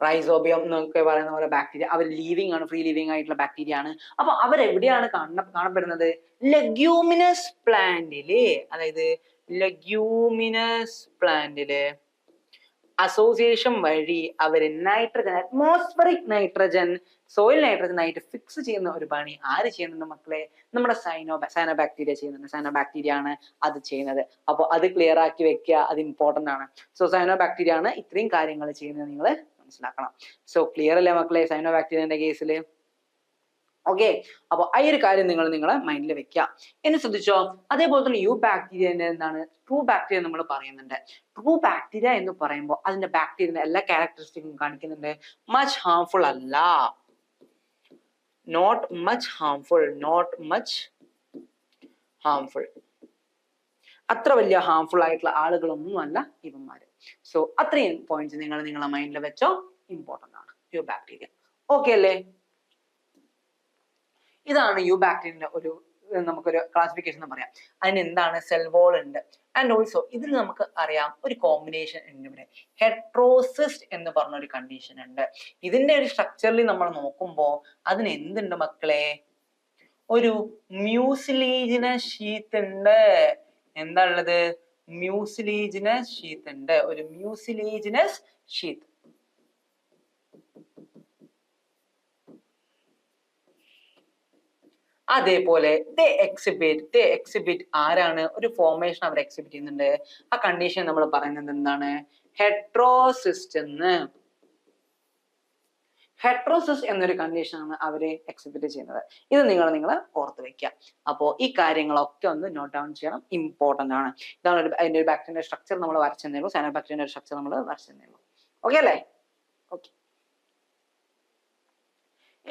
റൈസോബിയം എന്നൊക്കെ പറയുന്ന പോലെ ബാക്ടീരിയ, അവർ ലീവിംഗ് ആണ്, ഫ്രീ ലീവിംഗ് ആയിട്ടുള്ള ബാക്ടീരിയ ആണ്. അപ്പൊ അവരെവിടെയാണ് കാണപ്പെടുന്നത്? ലെഗ്യൂമിനസ് പ്ലാന്റില്. അതായത് ലെഗ്യൂമിനസ് പ്ലാന്റില് അസോസിയേഷൻ വഴി അവര് nitrogen, atmospheric nitrogen, soil nitrogen ആയിട്ട് ഫിക്സ് ചെയ്യുന്ന ഒരു പണി ആര് ചെയ്യുന്നുണ്ട് മക്കളെ? നമ്മുടെ സയനോബാക്ടീരിയ ചെയ്യുന്നുണ്ട്. സയനോബാക്ടീരിയ ആണ് അത് ചെയ്യുന്നത്. അപ്പോൾ അത് ക്ലിയർ ആക്കി വെക്കുക, അത് ഇമ്പോർട്ടന്റ് ആണ്. സോ സയനോബാക്ടീരിയ ആണ് ഇത്രയും കാര്യങ്ങൾ ചെയ്യുന്നത്, നിങ്ങൾ മനസ്സിലാക്കണം. സോ ക്ലിയർ അല്ലേ മക്കളെ സയനോബാക്ടീരിയന്റെ കേസിൽ? ഓക്കെ, അപ്പൊ ഈ ഒരു കാര്യം നിങ്ങളെ മൈൻഡിൽ വെക്കുക. എന്നെ ശ്രദ്ധിച്ചോ. അതേപോലെ തന്നെ യു ബാക്ടീരിയന്റെ എന്താണ്? ട്രൂ ബാക്ടീരിയ നമ്മൾ പറയുന്നുണ്ട്. ട്രൂ ബാക്ടീരിയ എന്ന് പറയുമ്പോൾ അതിന്റെ ബാക്ടീരിയന്റെ എല്ലാ ക്യാരക്ടറിസ്റ്റിക്കും കാണിക്കുന്നുണ്ട്. മച്ച് ഹാർംഫുൾ അല്ല, നോട്ട് മച്ച് ഹാർംഫുൾ. അത്ര വലിയ ഹാംഫുൾ ആയിട്ടുള്ള ആളുകളൊന്നും അല്ല ഇവന്മാര്. സോ അത്രയും പോയിന്റ്സ് നിങ്ങൾ നിങ്ങളുടെ മൈൻഡിൽ വെച്ചോ, ഇമ്പോർട്ടന്റ് ആണ് യു ബാക്ടീരിയ. ഓക്കെ അല്ലേ? ഇതാണ് യു ബാക്ടീരിയന്റെ ഒരു നമുക്കൊരു ക്ലാസിഫിക്കേഷൻ എന്ന് പറയാം. അതിന് എന്താണ് സെൽ വോൾ ഉണ്ട്. ആൻഡ് ഓൾസോ ഇതിൽ നമുക്ക് അറിയാം ഒരു കോമ്പിനേഷൻ ഉണ്ട് ഇവിടെ, ഹെട്രോസിസ്റ്റ് എന്ന് പറഞ്ഞ ഒരു കണ്ടീഷൻ ഉണ്ട്. ഇതിന്റെ ഒരു സ്ട്രക്ചറിൽ നമ്മൾ നോക്കുമ്പോൾ അതിന് എന്തുണ്ട് മക്കളെ, ഒരു മ്യൂസിലീജിനസ് ഷീത്ത് ഉണ്ട്. എന്താ ഉള്ളത്? മ്യൂസിലീജിനസ് ഷീത്ത് ഉണ്ട്, ഒരു മ്യൂസിലീജിനസ് ഷീത്ത്. അതേപോലെ ദേ എക്സിബിറ്റ് ആരാണ്? ഒരു ഫോർമേഷൻ അവർ എക്സിബിറ്റ് ചെയ്യുന്നുണ്ട്. ആ കണ്ടീഷൻ നമ്മൾ പറയുന്നത് എന്താണ്? ഹെട്രോസിസ്റ്റ് എന്ന്. ഹെട്രോസിസ് എന്നൊരു കണ്ടീഷനാണ് അവര് എക്സിബിറ്റ് ചെയ്യുന്നത്. ഇത് നിങ്ങൾ ഓർത്ത് വെക്കുക. അപ്പോൾ ഈ കാര്യങ്ങളൊക്കെ ഒന്ന് നോട്ട് ഡൗൺ ചെയ്യണം, ഇമ്പോർട്ടന്റ് ആണ്. ഇതാണ് അതിന്റെ ഒരു ബാക്ടീരിയന്റെ സ്ട്രക്ചർ നമ്മൾ വരച്ചെന്നേ ഉള്ളൂ, സയനോബാക്ടീരിയന്റെ സ്ട്രക്ചർ നമ്മൾ വരച്ചെന്നേ ഉള്ളൂ. ഓക്കെ അല്ലേ? ഓക്കെ.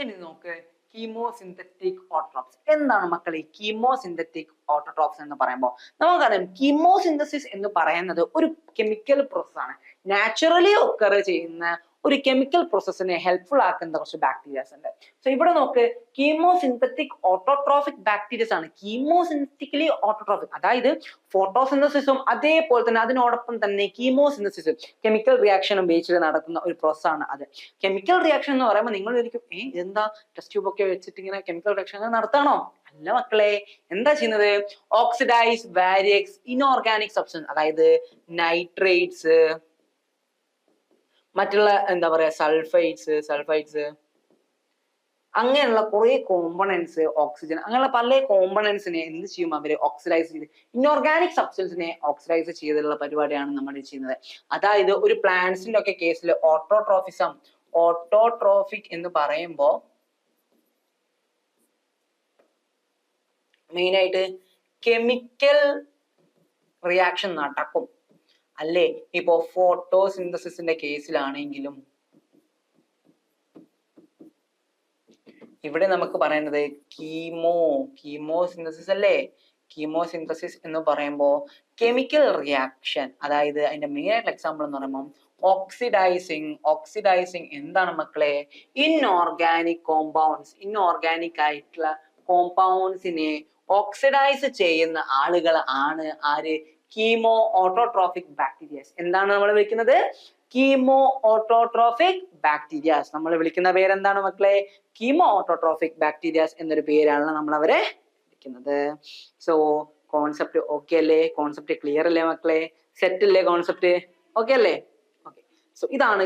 ഇനി നോക്ക് കീമോസിന്തറ്റിക് ഓട്ടോട്രോപ്സ്. എന്താണ് മക്കളെ കീമോസിന്തറ്റിക് ഓട്ടോട്രോപ്സ് എന്ന് പറയുമ്പോൾ? നമുക്കറിയാം കീമോസിന്തസിസ് എന്ന് പറയുന്നത് ഒരു കെമിക്കൽ പ്രോസസ് ആണ്. നാച്ചുറലി ഒക്കർ ചെയ്യുന്ന ഒരു കെമിക്കൽ പ്രോസസ്സിനെ ഹെൽപ്ഫുൾ ആക്കുന്ന കുറച്ച് ബാക്ടീരിയാസ് ഉണ്ട്. സോ ഇവിടെ നോക്ക്, കീമോസിന്തറ്റിക് ഓട്ടോട്രോഫിക് ബാക്ടീരിയസ് ആണ്. കീമോസിന്തറ്റിക്കലി ഓട്ടോട്രോഫിക്, അതായത് ഫോട്ടോസിന്തസിസും അതേപോലെ തന്നെ അതിനോടൊപ്പം തന്നെ കീമോസിന്തസിസും കെമിക്കൽ റിയാക്ഷനും ഉപയോഗിച്ചിട്ട് നടക്കുന്ന ഒരു പ്രോസസ് ആണ് അത്. കെമിക്കൽ റിയാക്ഷൻ എന്ന് പറയുമ്പോൾ നിങ്ങൾ വിചാരിക്കും എന്താ ടെസ്റ്റ് ട്യൂബ് ഒക്കെ വെച്ചിട്ട് ഇങ്ങനെ കെമിക്കൽ റിയാക്ഷൻ നടത്താണോ? അല്ല മക്കളെ, എന്താ ചെയ്യുന്നത്? ഓക്സിഡൈസ് വാരിയസ് ഇൻഓർഗാനിക് സബ്സ്റ്റൻസ്, അതായത് നൈട്രേറ്റ്സ്, മറ്റുള്ള എന്താ പറയാ സൾഫൈറ്റ്സ് അങ്ങനെയുള്ള കുറെ കോമ്പണൻസ്, ഓക്സിജൻ, അങ്ങനെയുള്ള പല കോമ്പണൻസിനെ എന്ത് ചെയ്യും അവര്? ഓക്സിഡൈസ് ചെയ്ത് ഇൻഓർഗാനിക് സബ്സ്റ്റൻസിനെ ഓക്സിഡൈസ് ചെയ്തുള്ള പരിപാടിയാണ് നമ്മൾ ചെയ്യുന്നത്. അതായത് ഒരു പ്ലാന്റ്സിന്റെ ഒക്കെ കേസിൽ ഓട്ടോട്രോഫിക് എന്ന് പറയുമ്പോൾ മെയിൻ ആയിട്ട് കെമിക്കൽ റിയാക്ഷൻ നടക്കും അല്ലേ? ഇപ്പോ ഫോട്ടോസിന്തസിന്റെ കേസിലാണെങ്കിലും ഇവിടെ നമുക്ക് പറയുന്നത് കീമോസിന്തസിസ് അല്ലേ? കീമോസിന്തസിസ് എന്ന് പറയുമ്പോൾ കെമിക്കൽ റിയാക്ഷൻ, അതായത് അതിന്റെ മെയിൻ ആയിട്ടുള്ള എക്സാമ്പിൾ എന്ന് പറയുമ്പോൾ ഓക്സിഡൈസിങ് എന്താണ് മക്കളെ? ഇൻഓർഗാനിക് കോമ്പൗണ്ട്സ്, ഇൻഓർഗാനിക് ആയിട്ടുള്ള കോമ്പൗണ്ട്സിനെ ഓക്സിഡൈസ് ചെയ്യുന്ന ആളുകൾ ആണ് ആര്? Chemo autotrophic bacterias. എന്താണ് നമ്മൾ വിളിക്കുന്നത്? Chemo autotrophic bacterias. നമ്മൾ വിളിക്കുന്ന പേരെന്താണ് മക്കളെ? കീമോ ഓട്ടോട്രോഫിക് ബാക്ടീരിയാസ് എന്നൊരു പേരാണ് നമ്മൾ അവരെ വിളിക്കുന്നത്. സോ കോൺസെപ്റ്റ് ഓക്കെ അല്ലേ? കോൺസെപ്റ്റ് ക്ലിയർ അല്ലേ മക്കളെ? സെറ്റ് അല്ലേ കോൺസെപ്റ്റ്? ഓക്കെ അല്ലേ? ഓക്കെ. സോ ഇതാണ്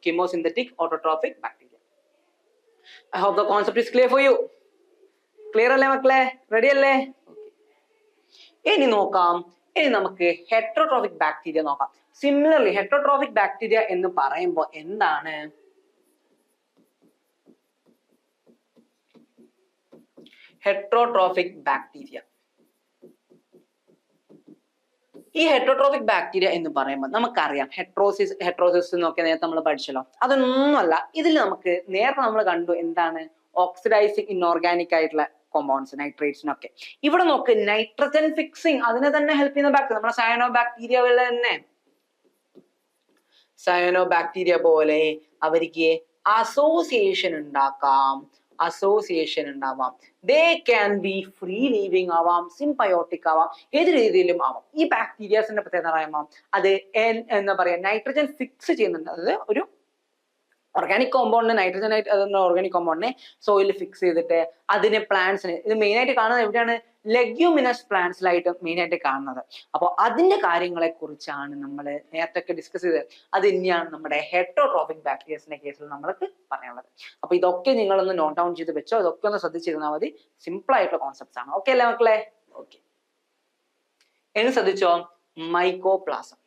chemosynthetic autotrophic bacteria. I hope the concept is clear for you. Clear അല്ലേ മക്കളെ? റെഡി അല്ലേ? ഇനി നോക്കാം, ഇനി നമുക്ക് ഹെട്രോട്രോഫിക് ബാക്ടീരിയ നോക്കാം. സിമിലർലി ഹെട്രോട്രോഫിക് ബാക്ടീരിയ എന്ന് പറയുമ്പോൾ എന്താണ്? Heterotrophic bacteria. ഈ ഹെട്രോട്രോഫിക് ബാക്ടീരിയ എന്ന് പറയുമ്പോൾ നമുക്കറിയാം ഹെട്രോസിസ് എന്നൊക്കെ നേരത്തെ നമ്മൾ പഠിച്ചല്ലോ. അതൊന്നുമല്ല, ഇതിൽ നമുക്ക് നേരത്തെ നമ്മൾ കണ്ടു എന്താണ്? ഓക്സിഡൈസിങ് ഇൻഓർഗാനിക് ആയിട്ടുള്ള കോമ്പൗണ്ട്സ്, നൈട്രേറ്റ്സിനൊക്കെ. ഇവിടെ നോക്ക്, നൈട്രജൻ ഫിക്സിങ് അതിനെ തന്നെ ഹെൽപ്പ് ചെയ്യുന്ന ബാക്ടീരിയ നമ്മുടെ സയനോ ബാക്ടീരിയകളെ തന്നെ. സയനോ ബാക്ടീരിയ പോലെ അവർക്ക് അസോസിയേഷൻ ഉണ്ടാവാം. They can be free living ആവാം, സിംബയോട്ടിക് ആവാം, ഏത് രീതിയിലും ആവാം. ഈ ബാക്ടീരിയാസിന്റെ പ്രത്യേകത പറയുമ്പോൾ അത് എന്താ പറയാ, നൈട്രജൻ ഫിക്സ് ചെയ്യുന്നുണ്ട്. അതായത് ഒരു ഓർഗാനിക് കോമ്പൗണ്ടിന് നൈട്രജൻ ഓർഗാനിക് കോമ്പൗണ്ടിനെ സോയിലിൽ ഫിക്സ് ചെയ്തിട്ട് അതിനെ പ്ലാന്റ്സിന്, ഇത് മെയിൻ ആയിട്ട് കാണുന്നത് എവിടെയാണ്? ലെഗ്യൂമിനസ് പ്ലാന്റ്സിലായിട്ട് മെയിൻ ആയിട്ട് കാണുന്നത്. അപ്പോൾ അതിന്റെ കാര്യങ്ങളെ കുറിച്ചാണ് നമ്മൾ നേരത്തെ ഡിസ്കസ് ചെയ്തത്. അത് തന്നെയാണ് നമ്മുടെ ഹെട്രോട്രോഫിക് ബാക്ടീരിയസിന്റെ കേസിൽ നമ്മൾക്ക് പറയാനുള്ളത്. അപ്പൊ ഇതൊക്കെ നിങ്ങളൊന്ന് നോട്ട് ഡൗൺ ചെയ്ത് വെച്ചോ, ഇതൊക്കെ ഒന്ന് ശ്രദ്ധിച്ചിരുന്നാൽ മതി. സിമ്പിൾ ആയിട്ടുള്ള കോൺസെപ്റ്റ്സ് ആണ്. ഓക്കെ അല്ലേ മക്കളെ? ഓക്കെ. എന്ന് ശ്രദ്ധിച്ചോ, മൈക്കോപ്ലാസം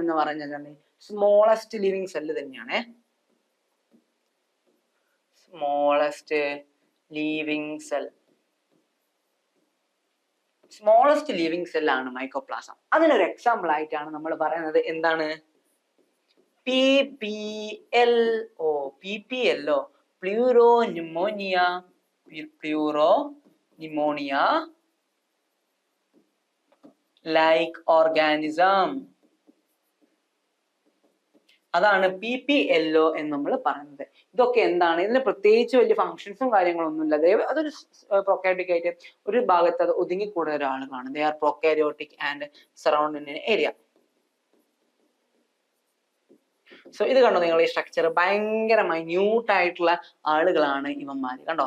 എന്ന് പറഞ്ഞാൽ സ്മോളസ്റ്റ് ലിവിങ് സെല്ല് തന്നെയാണ്. സ്മോളസ്റ്റ് ലിവിങ് സെൽ ആണ് മൈക്കോപ്ലാസം. അതിനൊരു എക്സാമ്പിൾ ആയിട്ടാണ് നമ്മൾ പറയുന്നത് എന്താണ്? PPLO pleuropneumonia like organism. അതാണ് PPLO എന്ന് നമ്മൾ പറയുന്നത്. ഇതൊക്കെ എന്താണ്? ഇതിന് പ്രത്യേകിച്ച് വലിയ ഫങ്ഷൻസും കാര്യങ്ങളൊന്നും ഇല്ല. അതൊരു പ്രൊക്കാരിയോട്ടിക് ആയിട്ട് ഒരു ഭാഗത്ത് അത് ഒതുങ്ങിക്കൂടുന്ന ഒരാളുകളാണ്. They are prokaryotic and surrounding area. So ഇത് കണ്ടോ നിങ്ങൾ, ഈ സ്ട്രക്ചർ ഭയങ്കര മൈന്യൂട്ട് ആയിട്ടുള്ള ആളുകളാണ് ഇവന്മാര്. കണ്ടോ,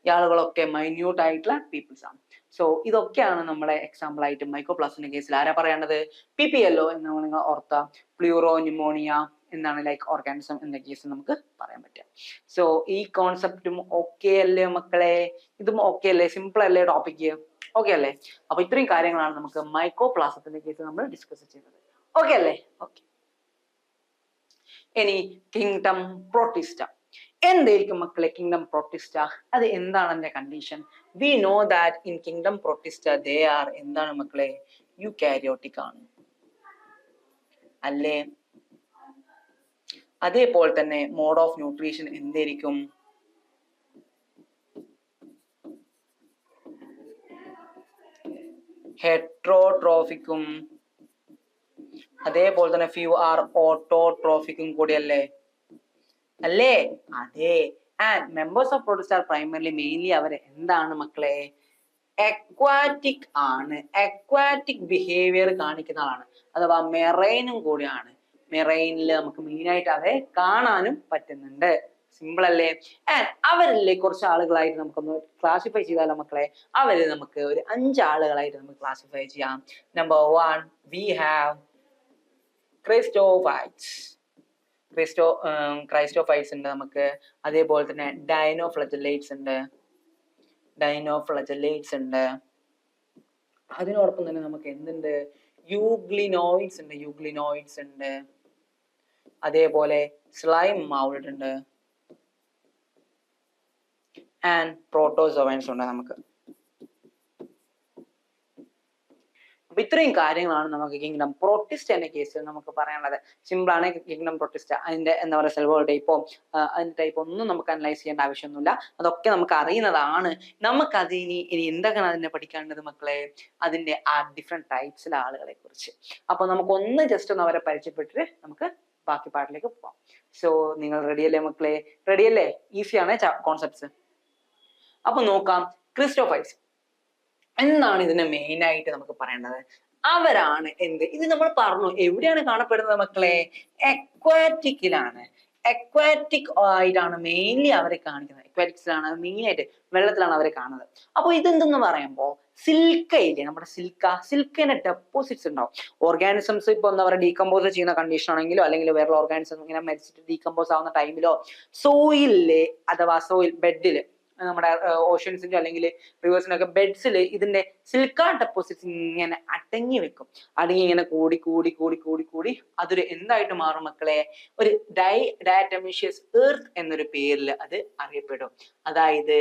ഈ ആളുകളൊക്കെ മൈന്യൂട്ട് ആയിട്ടുള്ള പീപ്പിൾസ് ആണ്. സോ ഇതൊക്കെയാണ് നമ്മുടെ എക്സാമ്പിൾ ആയിട്ട് മൈക്കോപ്ലാസ്റ്റിന്റെ കേസിൽ ആരാ പറയേണ്ടത്? PPLO എന്ന് നിങ്ങൾ ഓർത്ത, പ്ലൂറോ ന്യൂമോണിയ എന്നാണ് ലൈക്ക് ഓർഗാനിസം എന്ന കേസ് നമുക്ക് പറയാൻ പറ്റുക. സോ ഈ കോൺസെപ്റ്റും ഓക്കെ അല്ലേ മക്കളെ? ഇതും ഓക്കെ അല്ലേ? സിമ്പിൾ അല്ലേ ടോപ്പിക്ക്? ഓക്കെ അല്ലേ? അപ്പൊ ഇത്രയും കാര്യങ്ങളാണ് നമുക്ക് മൈക്കോപ്ലാസത്തിന്റെ കേസ് നമ്മൾ ഡിസ്കസ് ചെയ്തത്. ഓക്കെ അല്ലേ? ഓക്കെ. ഇനി കിങ്ഡം പ്രോട്ടിസ്റ്റ. എന്തായിരിക്കും മക്കളെ കിങ്ഡം പ്രോട്ടിസ്റ്റ? അത് എന്താണ് അതിന്റെ condition? We know that in kingdom protista they are എന്താണ് മക്കളെ? യൂകാരിയോട്ടിക് ആണ് അല്ലേ? അതേപോലെ തന്നെ മോഡ് ഓഫ് ന്യൂട്രീഷൻ എന്തായിരിക്കും? ഹെട്രോട്രോഫിക്കും അതേപോലെ തന്നെ ഫ്യൂ ആർ ഓട്ടോട്രോഫിക്കും കൂടിയല്ലേ? അല്ലേ? അതെ. And members of protist are primarily mainly അവർ എന്താണ് മക്കളെ? അക്വാറ്റിക് ആണ്. അക്വാറ്റിക് ബിഹേവിയർ കാണിക്കുന്ന ആളാണ്, അഥവാ മെറൈനും കൂടിയാണ്. മെറൈനിൽ നമുക്ക് മെയിൻ ആയിട്ട് അവരെ കാണാനും പറ്റുന്നുണ്ട്. സിമ്പിൾ അല്ലേ? ആൻഡ് അവരിലെ കുറച്ച് ആളുകളായിട്ട് നമുക്കൊന്ന് ക്ലാസിഫൈ ചെയ്താലോ മക്കളെ? അവര് നമുക്ക് ഒരു 5 ആളുകളായിട്ട് നമുക്ക് ക്ലാസിഫൈ ചെയ്യാം. Number 1 we have chrysophytes. Chrysophytes ഉണ്ട് നമുക്ക്. അതേപോലെ തന്നെ ഡൈനോഫ്ലജലേറ്റ്സ് ഉണ്ട്. അതിനോടൊപ്പം തന്നെ നമുക്ക് എന്തുണ്ട്? യൂഗ്ലിനോയിഡ്സ് ഉണ്ട്. അതേപോലെ സ്ലൈം മൗൾഡ് ഉണ്ട്. ആൻഡ് പ്രോട്ടോസോവൻസ് ഉണ്ട് നമുക്ക്. അപ്പൊ ഇത്രയും കാര്യങ്ങളാണ് നമുക്ക് കിങ്ഡം പ്രോട്ടിസ്റ്റ എന്ന കേസിൽ നമുക്ക് പറയാനുള്ളത്. സിമ്പിൾ ആണ് കിങ്ഡം പ്രോട്ടിസ്റ്റ. അതിന്റെ എന്താ പറയുക സെൽ ടൈപ്പോ അതിന്റെ ടൈപ്പ് ഒന്നും നമുക്ക് അനലൈസ് ചെയ്യേണ്ട ആവശ്യമൊന്നുമില്ല. അതൊക്കെ നമുക്ക് അറിയുന്നതാണ്. നമുക്കത് ഇനി എന്തൊക്കെയാണ് അതിനെ പഠിക്കേണ്ടത് മക്കളെ? അതിന്റെ ആ ഡിഫറെന്റ് ടൈപ്സിലെ ആളുകളെ കുറിച്ച്. അപ്പൊ നമുക്കൊന്ന് ജസ്റ്റ് ഒന്ന് അവരെ പരിചയപ്പെട്ടിട്ട് നമുക്ക് ബാക്കി പാട്ടിലേക്ക് പോവാം. സോ നിങ്ങൾ റെഡിയല്ലേ മക്കളെ? റെഡിയല്ലേ? ഈസിയാണ് കോൺസെപ്റ്റ്സ്. അപ്പൊ നോക്കാം. ക്രിസ്റ്റോഫൈറ്റ്സ് എന്താണ് ഇതിനെ മെയിൻ ആയിട്ട് നമുക്ക് പറയേണ്ടത്? അവരാണ് എന്ത്? ഇത് നമ്മൾ പറഞ്ഞു, എവിടെയാണ് കാണപ്പെടുന്നത് മക്കളെ? അക്വാറ്റിക്കിലാണ്. അക്വാറ്റിക് ആയിട്ടാണ് മെയിൻലി അവരെ കാണിക്കുന്നത്. അക്വാറ്റിക്സിലാണ് മെയിൻ ആയിട്ട്, വെള്ളത്തിലാണ് അവരെ കാണുന്നത്. അപ്പൊ ഇതെന്തെന്ന് പറയുമ്പോ സിൽക്ക ഇല്ലേ, നമ്മുടെ സിൽക്കയുടെ ഡെപ്പോസിറ്റ്സ് ഉണ്ടാവും. ഓർഗാനിസംസ് ഇപ്പൊ എന്താ പറയുക ഡീകമ്പോസ് ചെയ്യുന്ന കണ്ടീഷൻ ആണെങ്കിലോ അല്ലെങ്കിൽ വേറെ ഓർഗാനിസം ഇങ്ങനെ മരിച്ചിട്ട് ഡീകമ്പോസ് ആവുന്ന ടൈമിലോ സോയിലില് അഥവാ സോയിൽ ബെഡില്, നമ്മുടെ ഓഷ്യൻസിന്റെ അല്ലെങ്കിൽ റിവേഴ്സിനൊക്കെ ബെഡ്സിൽ ഇതിന്റെ സിൽക്ക ഡെപ്പോസിറ്റ്സ് ഇങ്ങനെ അടങ്ങി വെക്കും. അടങ്ങി ഇങ്ങനെ കൂടി അതൊരു എന്തായിട്ട് മാറും മക്കളെ? ഒരു ഡയറ്റമീഷ്യസ് എർത്ത് എന്നൊരു പേരിൽ അത് അറിയപ്പെടും. അതായത്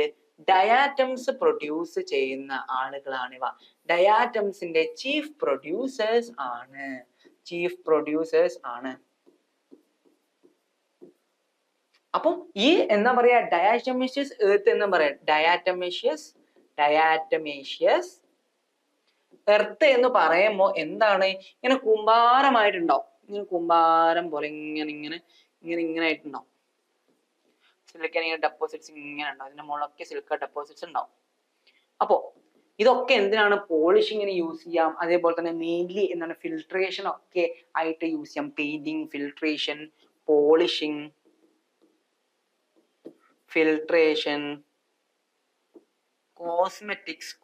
ഡയാറ്റംസ് പ്രൊഡ്യൂസ് ചെയ്യുന്ന ആളുകളാണിവ. ഡയാറ്റംസിന്റെ ചീഫ് പ്രൊഡ്യൂസേഴ്സ് ആണ്. അപ്പം ഈ എന്താ പറയാ ഡയാറ്റമേഷ്യസ് എർത്ത് എന്ന് പറയാം. ഡയാറ്റമേഷ്യസ് എർത്ത് എന്ന് പറയുമ്പോ എന്താണ്? ഇങ്ങനെ കൂമ്പാരമായിട്ടുണ്ടാവും. ഇങ്ങനെ കൂമ്പാരം പോലെ ഇങ്ങനെ ആയിട്ടുണ്ടാവും. സിലിക്കൺ ഡെപ്പോസിറ്റ്സ് ഇങ്ങനെ ഉണ്ടാവും. അതിന്റെ മുകളിലൊക്കെ സിലിക്ക ഡെപ്പോസിറ്റ്സ് ഉണ്ടാവും. അപ്പോ ഇതൊക്കെ എന്തിനാണ്? പോളിഷിങ്ങിന് യൂസ് ചെയ്യാം. അതേപോലെ തന്നെ മെയിൻലി എന്താണ് ഫിൽട്രേഷൻ ഒക്കെ ആയിട്ട് യൂസ് ചെയ്യാം. പെയിന്റിങ്, ഫിൽട്രേഷൻ, പോളിഷിങ്,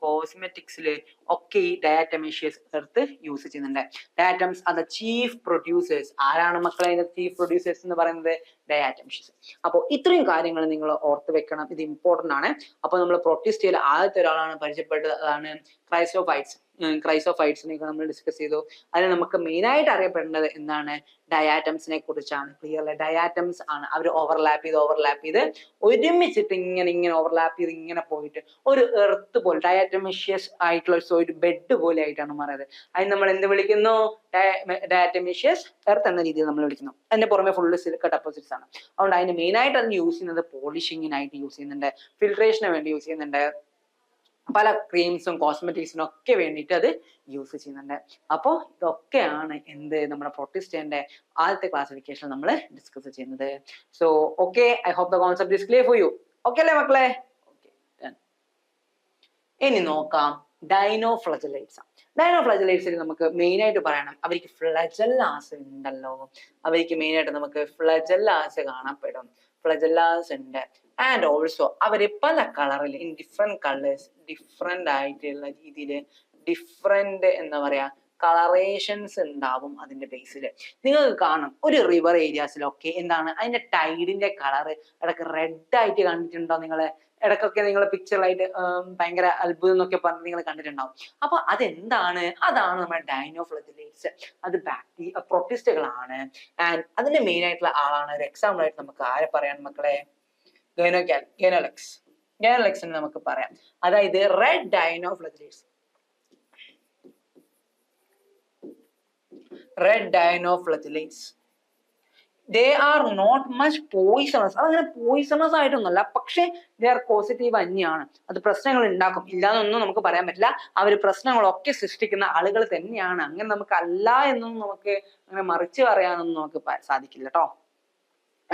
കോസ്മെറ്റിക്സിൽ ഒക്കെ ഈ ഡയാറ്റമേഷ്യസ് എർത്ത് യൂസ് ചെയ്യുന്നുണ്ട്. Diatoms are the chief producers. ആരാണ് മക്കളെ അതിന്റെ ചീഫ് പ്രൊഡ്യൂസേഴ്സ് എന്ന് പറയുന്നത്? ഡയാറ്റമേഷ്യസ്. അപ്പോൾ ഇത്രയും കാര്യങ്ങൾ നിങ്ങൾ ഓർത്ത് വെക്കണം. ഇത് ഇമ്പോർട്ടന്റ് ആണ്. അപ്പൊ നമ്മൾ പ്രോട്ടിസ്റ്റയിൽ ആദ്യത്തെ ഒരാളാണ് പരിചയപ്പെട്ടത്. അതാണ് ക്രൈസോഫൈറ്റ്സിനെ നമ്മൾ ഡിസ്കസ് ചെയ്തു. അതിൽ നമുക്ക് മെയിൻ ആയിട്ട് അറിയപ്പെടേണ്ടത് എന്താണ്? ഡയാറ്റംസിനെ കുറിച്ചാണ്. ക്ലിയർലി ഡയാറ്റംസ് ആണ്. അവർ ഓവർലാപ്പ് ചെയ്ത് ഒരുമിച്ചിട്ട് ഇങ്ങനെ ഓവർലാപ്പ് ചെയ്ത് ഇങ്ങനെ പോയിട്ട് ഒരു എർത്ത് പോലെ ഡയാറ്റമേഷ്യസ് ആയിട്ടുള്ള ഒരു ബെഡ് പോലെ ആയിട്ടാണ് മാറിയത്. അതിന് നമ്മൾ എന്ത് വിളിക്കുന്നു? ഡയാറ്റമേഷ്യസ് എർത്ത് എന്ന രീതിയിൽ നമ്മൾ വിളിക്കുന്നു. അതിന്റെ പുറമെ ഫുള്ള് സിലിക്ക ഡെപ്പോസിറ്റ്സ് ആണ്. അതുകൊണ്ട് അതിന് മെയിൻ ആയിട്ട് അത് യൂസ് ചെയ്യുന്നത് പോളിഷിങ്ങിനായിട്ട് യൂസ് ചെയ്യുന്നുണ്ട്, ഫിൽട്രേഷന് വേണ്ടി യൂസ് ചെയ്യുന്നുണ്ട്, പല ക്രീംസും കോസ്മെറ്റിക്സിനും ഒക്കെ വേണ്ടിയിട്ട് അത് യൂസ് ചെയ്യുന്നുണ്ട്. അപ്പോൾ ഇതൊക്കെയാണ് എന്ത് നമ്മുടെ പ്രൊട്ടിസ്റ്റേന്റെ ആദ്യത്തെ ക്ലാസിഫിക്കേഷൻ നമ്മൾ ഡിസ്കസ് ചെയ്യുന്നത്. So okay, I hope the concept is clear for you. Okay അല്ലേ മക്കളെ? ഇനി നോക്കാം ഡൈനോഫ്ലജലൈറ്റ്സ്. ഡൈനോഫ്ലജലൈറ്റ്സിൽ നമുക്ക് മെയിൻ ആയിട്ട് പറയണം, അവർക്ക് ഫ്ലജല്ലാസ് ഉണ്ടല്ലോ. അവർക്ക് മെയിൻ ആയിട്ട് നമുക്ക് ഫ്ലജല്ലാസ് കാണപ്പെടും, ഫ്ലജല്ലാസ് ഉണ്ട്. ആൻഡ് ഓൾസോ അവര് പല കളറിൽ, ഇൻ ഡിഫറെന്റ് കളേഴ്സ്, ഡിഫറെന്റ് ആയിട്ടുള്ള രീതിയിൽ ഡിഫറെന്റ് എന്താ പറയാ കളറേഷൻസ് ഉണ്ടാവും അതിന്റെ ബേസിൽ. നിങ്ങൾക്ക് കാണും ഒരു റിവർ ഏരിയാസിലൊക്കെ എന്താണ് അതിന്റെ ടൈഡിന്റെ കളർ ഇടയ്ക്ക് റെഡ് ആയിട്ട് കണ്ടിട്ടുണ്ടോ നിങ്ങള്? ഇടയ്ക്കൊക്കെ നിങ്ങൾ പിക്ചറായിട്ട് ഭയങ്കര അത്ഭുതം എന്നൊക്കെ പറഞ്ഞ് നിങ്ങൾ കണ്ടിട്ടുണ്ടാവും. അപ്പൊ അതെന്താണ്? അതാണ് നമ്മുടെ ഡൈനോഫ്ലജലേറ്റ്സ്. അത് പ്രൊട്ടിസ്റ്റുകളാണ്. ആൻഡ് അതിന്റെ മെയിൻ ആയിട്ടുള്ള ആളാണ്, ഒരു എക്സാമ്പിൾ ആയിട്ട് നമുക്ക് ആരെ പറയാൻ മക്കളെ? ഗൈനോലെക്സിനെ നമുക്ക് പറയാം. അതായത് red ഡൈനോഫ്ലജലേറ്റ്സ്, red ഡൈനോഫ്ലജലേറ്റ്സ്, they are not much poisonous. അതങ്ങനെ പോയിസണസ് ആയിട്ടൊന്നുമല്ല, പക്ഷെ they are പോസിറ്റീവ് തന്നെയാണ്. അത് പ്രശ്നങ്ങൾ ഉണ്ടാക്കും, ഇല്ലാന്നൊന്നും നമുക്ക് പറയാൻ പറ്റില്ല. അവർ പ്രശ്നങ്ങളൊക്കെ സൃഷ്ടിക്കുന്ന ആളുകൾ തന്നെയാണ്. അങ്ങനെ നമുക്ക് അല്ല എന്നൊന്നും നമുക്ക് അങ്ങനെ മറിച്ച് പറയാനൊന്നും നമുക്ക് സാധിക്കില്ല കേട്ടോ.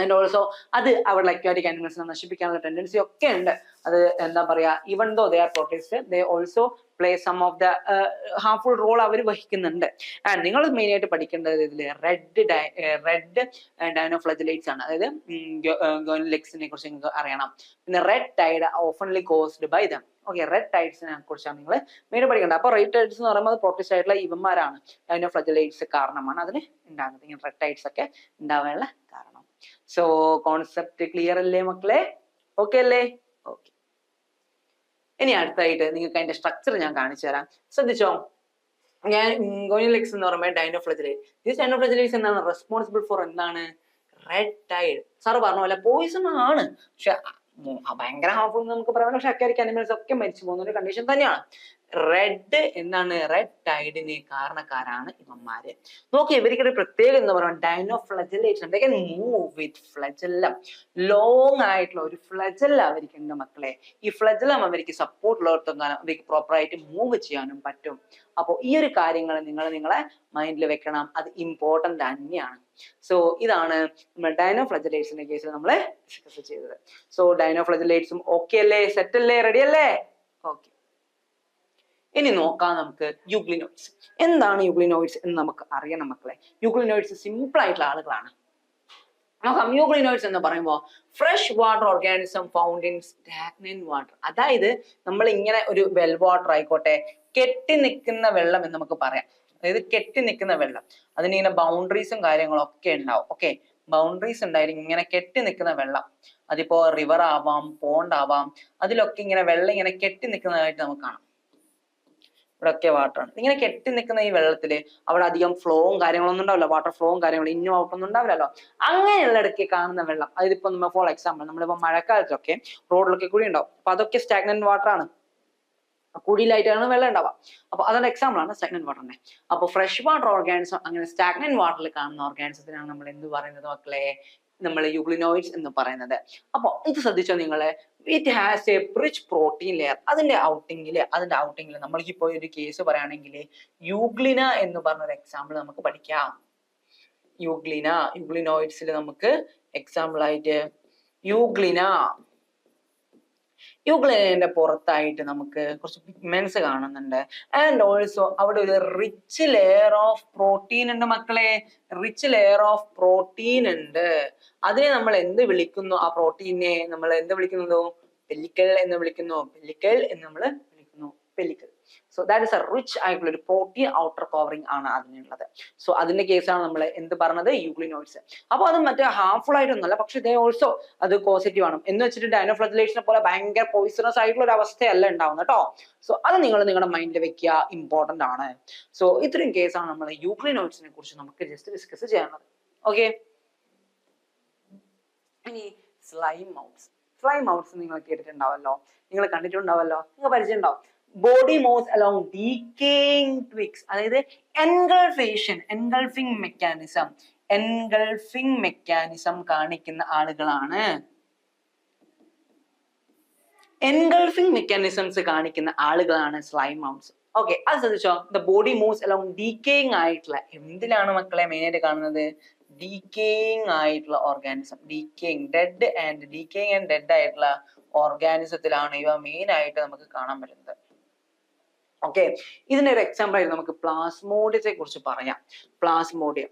ആൻഡ് ഓൾസോ അത് അവരുടെ അക്വാറ്റിക് ആനിമൽസിനെ നശിപ്പിക്കാനുള്ള ടെൻഡൻസി ഒക്കെ ഉണ്ട്. അത് എന്താ പറയാ, even though they are protected, they also play some of the harmful role അവർ വഹിക്കുന്നുണ്ട്. ആൻഡ് നിങ്ങൾ മെയിൻ ആയിട്ട് പഠിക്കേണ്ടത് ഇതിൽ റെഡ് ഡൈനോഫ്ലജലേറ്റ്സ് ആണ്. അതായത് ഗോനോലെക്സിനെ കുറിച്ച് നിങ്ങൾക്ക് അറിയണം. പിന്നെ റെഡ് ടൈഡ് ഓഫൻലി caused by them. Okay, red ടൈഡ്സിനെ കുറിച്ചാണ് നിങ്ങൾ മെയിൻ പഠിക്കേണ്ടത്. അപ്പൊ റെഡ് ടൈഡ്സ് എന്ന് പറയുമ്പോൾ പ്രൊട്ടക്റ്റ് ആയിട്ടുള്ള ഇവന്മാരാണ്, ഡൈനോഫ്ലജലേറ്റ്സ് കാരണമാണ് അതിന് ഉണ്ടാകുന്നത്, ഇങ്ങനെ റെഡ് ടൈഡ്സ് ഒക്കെ ഉണ്ടാവാനുള്ള കാരണം. സോ കോൺസെപ്റ്റ് ക്ലിയർ അല്ലേ മക്കളെ? ഓക്കെ അല്ലേ? ഓക്കെ. ഇനി അടുത്തായിട്ട് നിങ്ങൾക്ക് അതിന്റെ സ്ട്രക്ചർ ഞാൻ കാണിച്ചു തരാം, ശ്രദ്ധിച്ചോ. ഞാൻ ഗോനോലെക്സ് എന്ന് പറയുമ്പോൾ ഡൈനോഫ്ലജലേറ്റ്, ദിസ് ഡൈനോഫ്ലജലേറ്റ്സ് എന്താണ് റെസ്പോൺസിബിൾ ഫോർ എന്താണ്? Red tide. സാറ് പറഞ്ഞ പോലെ പോയിസൺ ആണ്, പക്ഷെ ഭയങ്കര ഹാർംഫുൾ നമുക്ക് പറയാം. പക്ഷെ അക്വാറ്റിക് ആനിമൽസ് ഒക്കെ മരിച്ചു പോകുന്ന ഒരു കണ്ടീഷൻ തന്നെയാണ്. റെഡ് എന്താണ്? റെഡ് ടൈഡിന് കാരണക്കാരാണ് ഇവന്മാര്. നോക്കി, ഇവർക്കൊരു പ്രത്യേകത എന്ന് പറയുന്നത് ഡൈനോഫ്ലജലേറ്റ്സ് ഉണ്ട്. മൂവ് വിത്ത് ഫ്ലജെല്ലം. ലോങ് ആയിട്ടുള്ള ഒരു ഫ്ലജെല്ലം അവർക്കുണ്ട് മക്കളെ. ഈ ഫ്ലജെല്ലം അവർക്ക് സപ്പോർട്ട് ഉള്ളിടത്തോളം അവർക്ക് പ്രോപ്പറായിട്ട് മൂവ് ചെയ്യാനും പറ്റും. അപ്പോൾ ഈ ഒരു കാര്യങ്ങൾ നിങ്ങൾ നിങ്ങളെ മൈൻഡിൽ വെക്കണം, അത് ഇമ്പോർട്ടന്റ് തന്നെയാണ്. സോ ഇതാണ് നമ്മൾ ഡൈനോഫ്ലജലേറ്റ്സിന്റെ കേസിൽ നമ്മൾ ഡിസ്കസ് ചെയ്തത്. സോ ഡൈനോഫ്ലജലേറ്റ്സും ഓക്കെ അല്ലേ? സെറ്റ് അല്ലേ? റെഡി അല്ലേ? ഓക്കെ. ഇനി നോക്കാം നമുക്ക് യൂഗ്ലിനോയിഡ്സ്. എന്താണ് യൂഗ്ലിനോയിഡ്സ് എന്ന് നമുക്ക് അറിയണം മക്കളെ. യൂഗ്ലിനോയിഡ്സ് സിമ്പിൾ ആയിട്ടുള്ള ആളുകളാണ്. നോക്കാം. യൂഗ്ലിനോയിഡ്സ് എന്ന് പറയുമ്പോൾ fresh water organism found in stagnant water. അതായത് നമ്മൾ ഇങ്ങനെ ഒരു വെൽ വാട്ടർ ആയിക്കോട്ടെ, കെട്ടി നിൽക്കുന്ന വെള്ളം എന്ന് നമുക്ക് പറയാം. അതായത് കെട്ടി നിൽക്കുന്ന വെള്ളം, അതിനിങ്ങനെ ബൗണ്ടറീസും കാര്യങ്ങളും ഒക്കെ ഉണ്ടാവും. ഓക്കെ, ബൗണ്ടറീസ് ഉണ്ടായിരിക്കും. ഇങ്ങനെ കെട്ടി നിൽക്കുന്ന വെള്ളം, അതിപ്പോ റിവർ ആവാം, പോണ്ട് ആവാം, അതിലൊക്കെ ഇങ്ങനെ വെള്ളം ഇങ്ങനെ കെട്ടി നിൽക്കുന്നതായിട്ട് നമുക്ക് കാണാം. ഇവിടെ ഒക്കെ വാട്ടർ ആണ്. ഇങ്ങനെ കെട്ടി നിൽക്കുന്ന ഈ വെള്ളത്തില് അവിടെ അധികം ഫ്ലോവും കാര്യങ്ങളൊന്നും ഉണ്ടാവില്ല, വാട്ടർ ഫ്ലോവും കാര്യങ്ങളും ഇന്നും ഔട്ടൊന്നും ഉണ്ടാവില്ലല്ലോ. അങ്ങനെയുള്ള ഇടയ്ക്ക് കാണുന്ന വെള്ളം, അതിപ്പോ നമ്മൾ ഫോർ എക്സാമ്പിൾ നമ്മളിപ്പോ മഴക്കാലത്തൊക്കെ റോഡിലൊക്കെ കുഴി ഉണ്ടാവും. അപ്പൊ അതൊക്കെ സ്റ്റാഗ്നന്റ് വാട്ടർ ആണ്, കുഴിയിലായിട്ടാണ് വെള്ളം ഉണ്ടാവുക. അപ്പൊ അതിന്റെ എക്സാമ്പിൾ ആണ് സ്റ്റാഗ്നന്റ് വാട്ടറിനെ. അപ്പൊ ഫ്രഷ് വാട്ടർ ഓർഗാനിസം, അങ്ങനെ സ്റ്റാഗ്നന്റ് വാട്ടറിൽ കാണുന്ന ഓർഗാനിസത്തിനാണ് നമ്മൾ എന്ത് പറയുന്നത് മക്കളെ? നമ്മൾ യൂഗ്ലിനോയിഡ്സ് എന്ന് പറയുന്നത്. അപ്പൊ ഇത് ശ്രദ്ധിച്ചോ നിങ്ങള്, it has A rich protein layer. അതിന്റെ ഔട്ടിങ്ങില് നമ്മൾക്കിപ്പോ ഒരു കേസ് പറയുകയാണെങ്കിൽ യൂഗ്ലിന എന്ന് പറഞ്ഞ ഒരു എക്സാമ്പിൾ നമുക്ക് പഠിക്കാം. യൂഗ്ലിനോയിഡ്സിൽ നമുക്ക് എക്സാമ്പിൾ ആയിട്ട് യൂഗ്ലിനയുടെ പുറത്തായിട്ട് നമുക്ക് കുറച്ച് പിഗ്മെന്റ്സ് കാണുന്നുണ്ട്. ആൻഡ് ഓൾസോ അവിടെ ഒരു റിച്ച് ലെയർ ഓഫ് പ്രോട്ടീൻ ഉണ്ട് മക്കളെ. റിച്ച് ലെയർ ഓഫ് പ്രോട്ടീൻ ഉണ്ട്. അതിനെ നമ്മൾ എന്ത് വിളിക്കുന്നു? ആ പ്രോട്ടീനെ നമ്മൾ എന്ത് വിളിക്കുന്നു? പെല്ലിക്കൽ എന്ന് വിളിക്കുന്നു. Pellicle. So that is a rich ആയിട്ടുള്ള ഒരു പ്രോട്ടീൻ ഔട്ടർ കവറിംഗ് ആണ് അതിനുള്ളത്. സോ അതിന്റെ കേസാണ് നമ്മൾ എന്ത് പറഞ്ഞത്? യൂഗ്ലിനോയിഡ്സ്. അപ്പൊ അത് മറ്റേ ഹാർംഫുൾ ആയിട്ടൊന്നുമല്ല, പക്ഷെ ഇതേ ഓൾസോ അത് പോസിറ്റീവ് ആണ്. എന്ന് വെച്ചിട്ട് ഡൈനോഫ്ലജലേഷനെ പോലെ ഭയങ്കര പോയിസണസ് ആയിട്ടുള്ള ഒരു അവസ്ഥയല്ല ഉണ്ടാവുന്നത് കേട്ടോ. സോ അത് നിങ്ങൾ നിങ്ങളുടെ മൈൻഡിൽ വെക്കുക, ഇമ്പോർട്ടന്റ് ആണ്. സോ ഇത്രയും കേസാണ് നമ്മൾ യൂഗ്ലിനോയിഡ്സിനെ കുറിച്ച് നമുക്ക് ജസ്റ്റ് ഡിസ്കസ് ചെയ്യാനുള്ളത്. ഓക്കെ, ഇനി സ്ലൈം മൗത്ത്സ് നിങ്ങൾ കേട്ടിട്ടുണ്ടാവല്ലോ, നിങ്ങൾ കണ്ടിട്ടുണ്ടാവല്ലോ, നിങ്ങൾ പരിചയം ഉണ്ടാവും. Body moves along decaying twigs. അതായത് എൻഗൾഫിംഗ് മെക്കാനിസം കാണിക്കുന്ന ആളുകളാണ് എൻഗൾഫിംഗ് മെക്കാനിസംസ് കാണിക്കുന്ന ആളുകളാണ് സ്ലൈം മൗണ്ട്സ്. ഓക്കെ, അത് ശ്രദ്ധിച്ചോ. The body moves along decaying ആയിട്ടുള്ള, എന്തിലാണ് മക്കളെ മെയിൻ ആയിട്ട് കാണുന്നത്? ഡീക്കേയിങ് ആയിട്ടുള്ള ഓർഗാനിസം, ഡീക്കേയിങ് ആൻഡ് ഡെഡ് ആയിട്ടുള്ള ഓർഗാനിസത്തിലാണ് ഇവ മെയിൻ ആയിട്ട് നമുക്ക് കാണാൻ പറ്റുന്നത്. ഓക്കെ, ഇതിന്റെ ഒരു എക്സാമ്പിൾ ആയിട്ട് നമുക്ക് പ്ലാസ്മോഡിയത്തെ കുറിച്ച് പറയാം. പ്ലാസ്മോഡിയം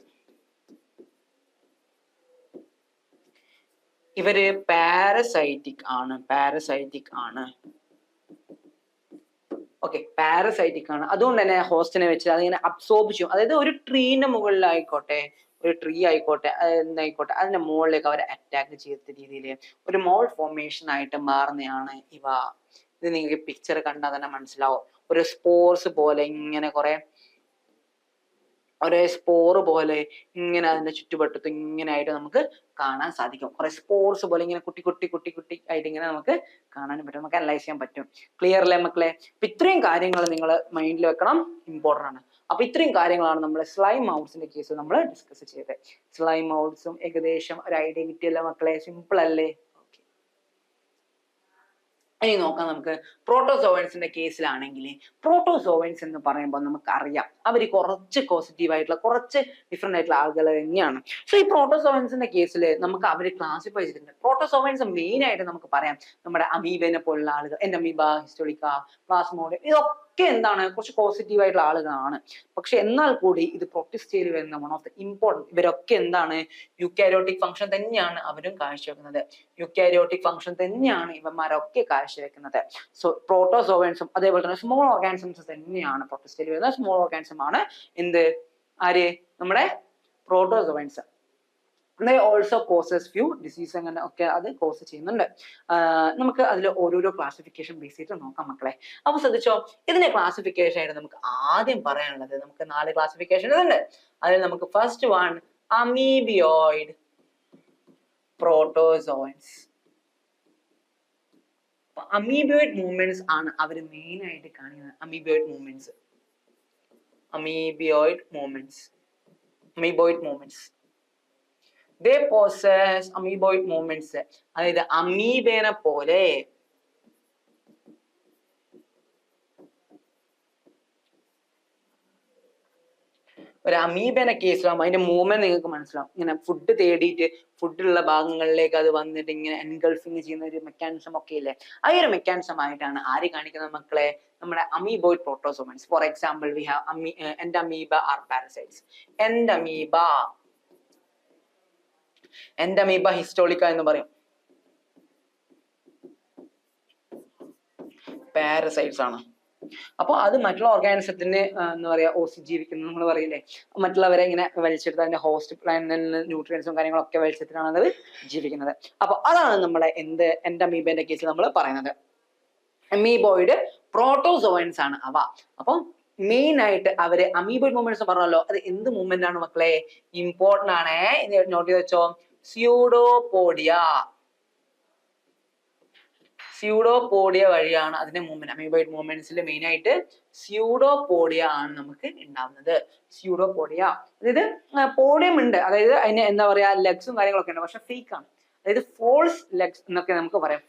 ഇവര് പാരസൈറ്റിക് ആണ്. ഓക്കെ, പാരസൈറ്റിക് ആണ്. അതുകൊണ്ട് തന്നെ ഹോസ്റ്റിനെ വെച്ച് അതിങ്ങനെ അബ്സോർബ് ചെയ്യും. അതായത് ഒരു ട്രീന്റെ മുകളിലായിക്കോട്ടെ, ഒരു ട്രീ ആയിക്കോട്ടെ, എന്തായിക്കോട്ടെ, അതിന്റെ മുകളിലേക്ക് അവരെ അറ്റാക്ക് ചെയ്ത രീതിയിൽ ഒരു മോൾ ഫോർമേഷൻ ആയിട്ട് മാറുന്നതാണ് ഇവ. ഇത് നിങ്ങൾക്ക് പിക്ചർ കണ്ടാൽ തന്നെ മനസ്സിലാവും. ഒരു സ്പോർസ് പോലെ ഇങ്ങനെ ഒരേ സ്പോറ് പോലെ ഇങ്ങനെ അതിന്റെ ചുറ്റുവട്ടത്ത് ഇങ്ങനെ ആയിട്ട് നമുക്ക് കാണാൻ സാധിക്കും. കുറെ സ്പോർസ് പോലെ ഇങ്ങനെ കുട്ടി ആയിട്ട് ഇങ്ങനെ നമുക്ക് കാണാനും പറ്റും, നമുക്ക് അനലൈസ് ചെയ്യാൻ പറ്റും. ക്ലിയർ അല്ലേ മക്കളെ? അപ്പൊ ഇത്രയും കാര്യങ്ങൾ നിങ്ങൾ മൈൻഡിൽ വെക്കണം, ഇമ്പോർട്ടന്റ് ആണ്. അപ്പൊ ഇത്രയും കാര്യങ്ങളാണ് നമ്മൾ സ്ലൈം മൗണ്ട്സിന്റെ കേസ് നമ്മൾ ഡിസ്കസ് ചെയ്തത്. സ്ലൈം മൗണ്ട്സും ഏകദേശം ഒരു ഐഡിയ കിട്ടിയല്ലോ മക്കളെ? സിമ്പിൾ അല്ലേ? ഇനി നോക്കാം നമുക്ക് പ്രോട്ടോസോവൻസിന്റെ കേസിലാണെങ്കിൽ. പ്രോട്ടോസോവൻസ് എന്ന് പറയുമ്പോൾ നമുക്ക് അറിയാം അവർ കുറച്ച് പോസിറ്റീവ് ആയിട്ടുള്ള, കുറച്ച് ഡിഫറെന്റ് ആയിട്ടുള്ള ആളുകൾ തന്നെയാണ്. സോ ഈ പ്രോട്ടോസോവൻസിന്റെ കേസിൽ നമുക്ക് അവർ ക്ലാസിഫൈ ചെയ്തിട്ടുണ്ട്. പ്രോട്ടോസോവൻസ് മെയിൻ ആയിട്ട് നമുക്ക് പറയാം നമ്മുടെ അമീബനെ പോലുള്ള ആളുകൾ, എൻഡമീബ, ഹിസ്റ്റോളിക്ക, പ്ലാസ്മോഡിയം, ഇതൊക്കെ എന്താണ് കുറച്ച് പോസിറ്റീവ് ആയിട്ടുള്ള ആളുകളാണ്. പക്ഷെ എന്നാൽ കൂടി ഇത് പ്രൊട്ടിസ്റ്റയിൽ വരുന്ന വൺ ഓഫ് ദ ഇമ്പോർട്ടൻറ്റ്, ഇവരൊക്കെ എന്താണ് യൂക്കാരിയോട്ടിക് ഫംഗ്ഷൻ തന്നെയാണ് അവരും കാഴ്ചവെക്കുന്നത്. യൂക്കാരിയോട്ടിക് ഫംഗ്ഷൻ തന്നെയാണ് ഇവന്മാരൊക്കെ കാഴ്ചവെക്കുന്നത്. സോ പ്രോട്ടോസോവൻസും അതേപോലെ തന്നെ സ്മോൾ ഓർഗാനിസംസ് തന്നെയാണ് പ്രൊട്ടിസ്റ്റയിൽ വരുന്ന സ്മോൾ ഓർഗാനിസം ആണ് ആര് നമ്മുടെ protozoans. Also causes few disease, അങ്ങനെ ഒക്കെ അത് കോസ് ചെയ്യുന്നുണ്ട്. നമുക്ക് അതിൽ ഓരോരോ ക്ലാസിഫിക്കേഷൻ ബേസ് ചെയ്തിട്ട് നോക്കാം മക്കളെ. അപ്പൊ ശ്രദ്ധിച്ചോ, ഇതിന്റെ ക്ലാസിഫിക്കേഷൻ ആയിട്ട് നമുക്ക് ആദ്യം പറയാനുള്ളത്, നമുക്ക് 4 ക്ലാസിഫിക്കേഷൻ ഉണ്ട്. അതിൽ നമുക്ക് ഫസ്റ്റ് വൺ അമീബിയോയിഡ് പ്രോട്ടോസോവൻസ്. അമീബിയോയിഡ് മൂവ്മെന്റ്സ് ആണ് അവർ മെയിൻ ആയിട്ട് കാണിക്കുന്നത്. Amoeboid movements they possess amoeboid movements. അതായത് അമീബേനെ പോലെ ഒരു അമീബേനെ കേസിലാകുമ്പോൾ അതിന്റെ മൂവ്മെന്റ് നിങ്ങൾക്ക് മനസ്സിലാവും. ഇങ്ങനെ ഫുഡ് തേടിയിട്ട് ഫുഡുള്ള ഭാഗങ്ങളിലേക്ക് അത് വന്നിട്ട് ഇങ്ങനെ എൻഗൾഫിങ് ചെയ്യുന്ന ഒരു മെക്കാനിസം ഒക്കെ ഇല്ലേ, ആ ഒരു മെക്കാനിസം ആയിട്ടാണ് ആര് കാണിക്കുന്നത് മക്കളെ? നമ്മുടെ amoeboid protozoans. For example we have Entamoeba are parasites. Entamoeba histolytica എന്ന് പറയും, പാരസൈറ്റ്സ് ആണ്. അപ്പൊ അത് മറ്റുള്ള ഓർഗാനിസത്തിന് എന്താ പറയാ ജീവിക്കുന്നു നമ്മൾ പറയില്ലേ, മറ്റുള്ളവരെ ഇങ്ങനെ വലിച്ചെടുത്ത് അതിന്റെ ഹോസ്റ്റ് പ്ലാന്റിൽ ന്യൂട്രിയൻസും കാര്യങ്ങളൊക്കെ വലിച്ചെടുത്തിട്ടാണ് അത് ജീവിക്കുന്നത്. അപ്പൊ അതാണ് നമ്മളെ എൻഡമീബന്റെ കേസിൽ നമ്മൾ പറയുന്നത്. അമീബോയിഡ് പ്രോട്ടോസോവൻസ് ആണ് അവ. അപ്പൊ മെയിൻ ആയിട്ട് അവര് അമീബോയിഡ് മൂവ്മെന്റ്സ് പറഞ്ഞല്ലോ, അത് എന്ത് മൂവ്മെന്റ് ആണ് മക്കളെ? ഇമ്പോർട്ടന്റ് ആണ്, നോട്ട് ചെയ്ത് വെച്ചോ. സ്യൂഡോപോഡിയ വഴിയാണ് അതിന്റെ മൂവ്മെന്റ്. അമീബോയിഡ് മൂവ്മെന്റ്സിൽ മെയിൻ ആയിട്ട് സ്യൂഡോപോഡിയ ആണ് നമുക്ക് ഉണ്ടാവുന്നത്. സ്യൂഡോപോഡിയ, അതായത് പോഡിയം ഉണ്ട്, അതായത് അതിന് എന്താ പറയാ ലെഗ്സും കാര്യങ്ങളൊക്കെ ഉണ്ട്, പക്ഷെ ഫേക്ക് ആണ്. അതായത് ഫോൾസ് ലെഗ്സ് എന്നൊക്കെ നമുക്ക് പറയാം.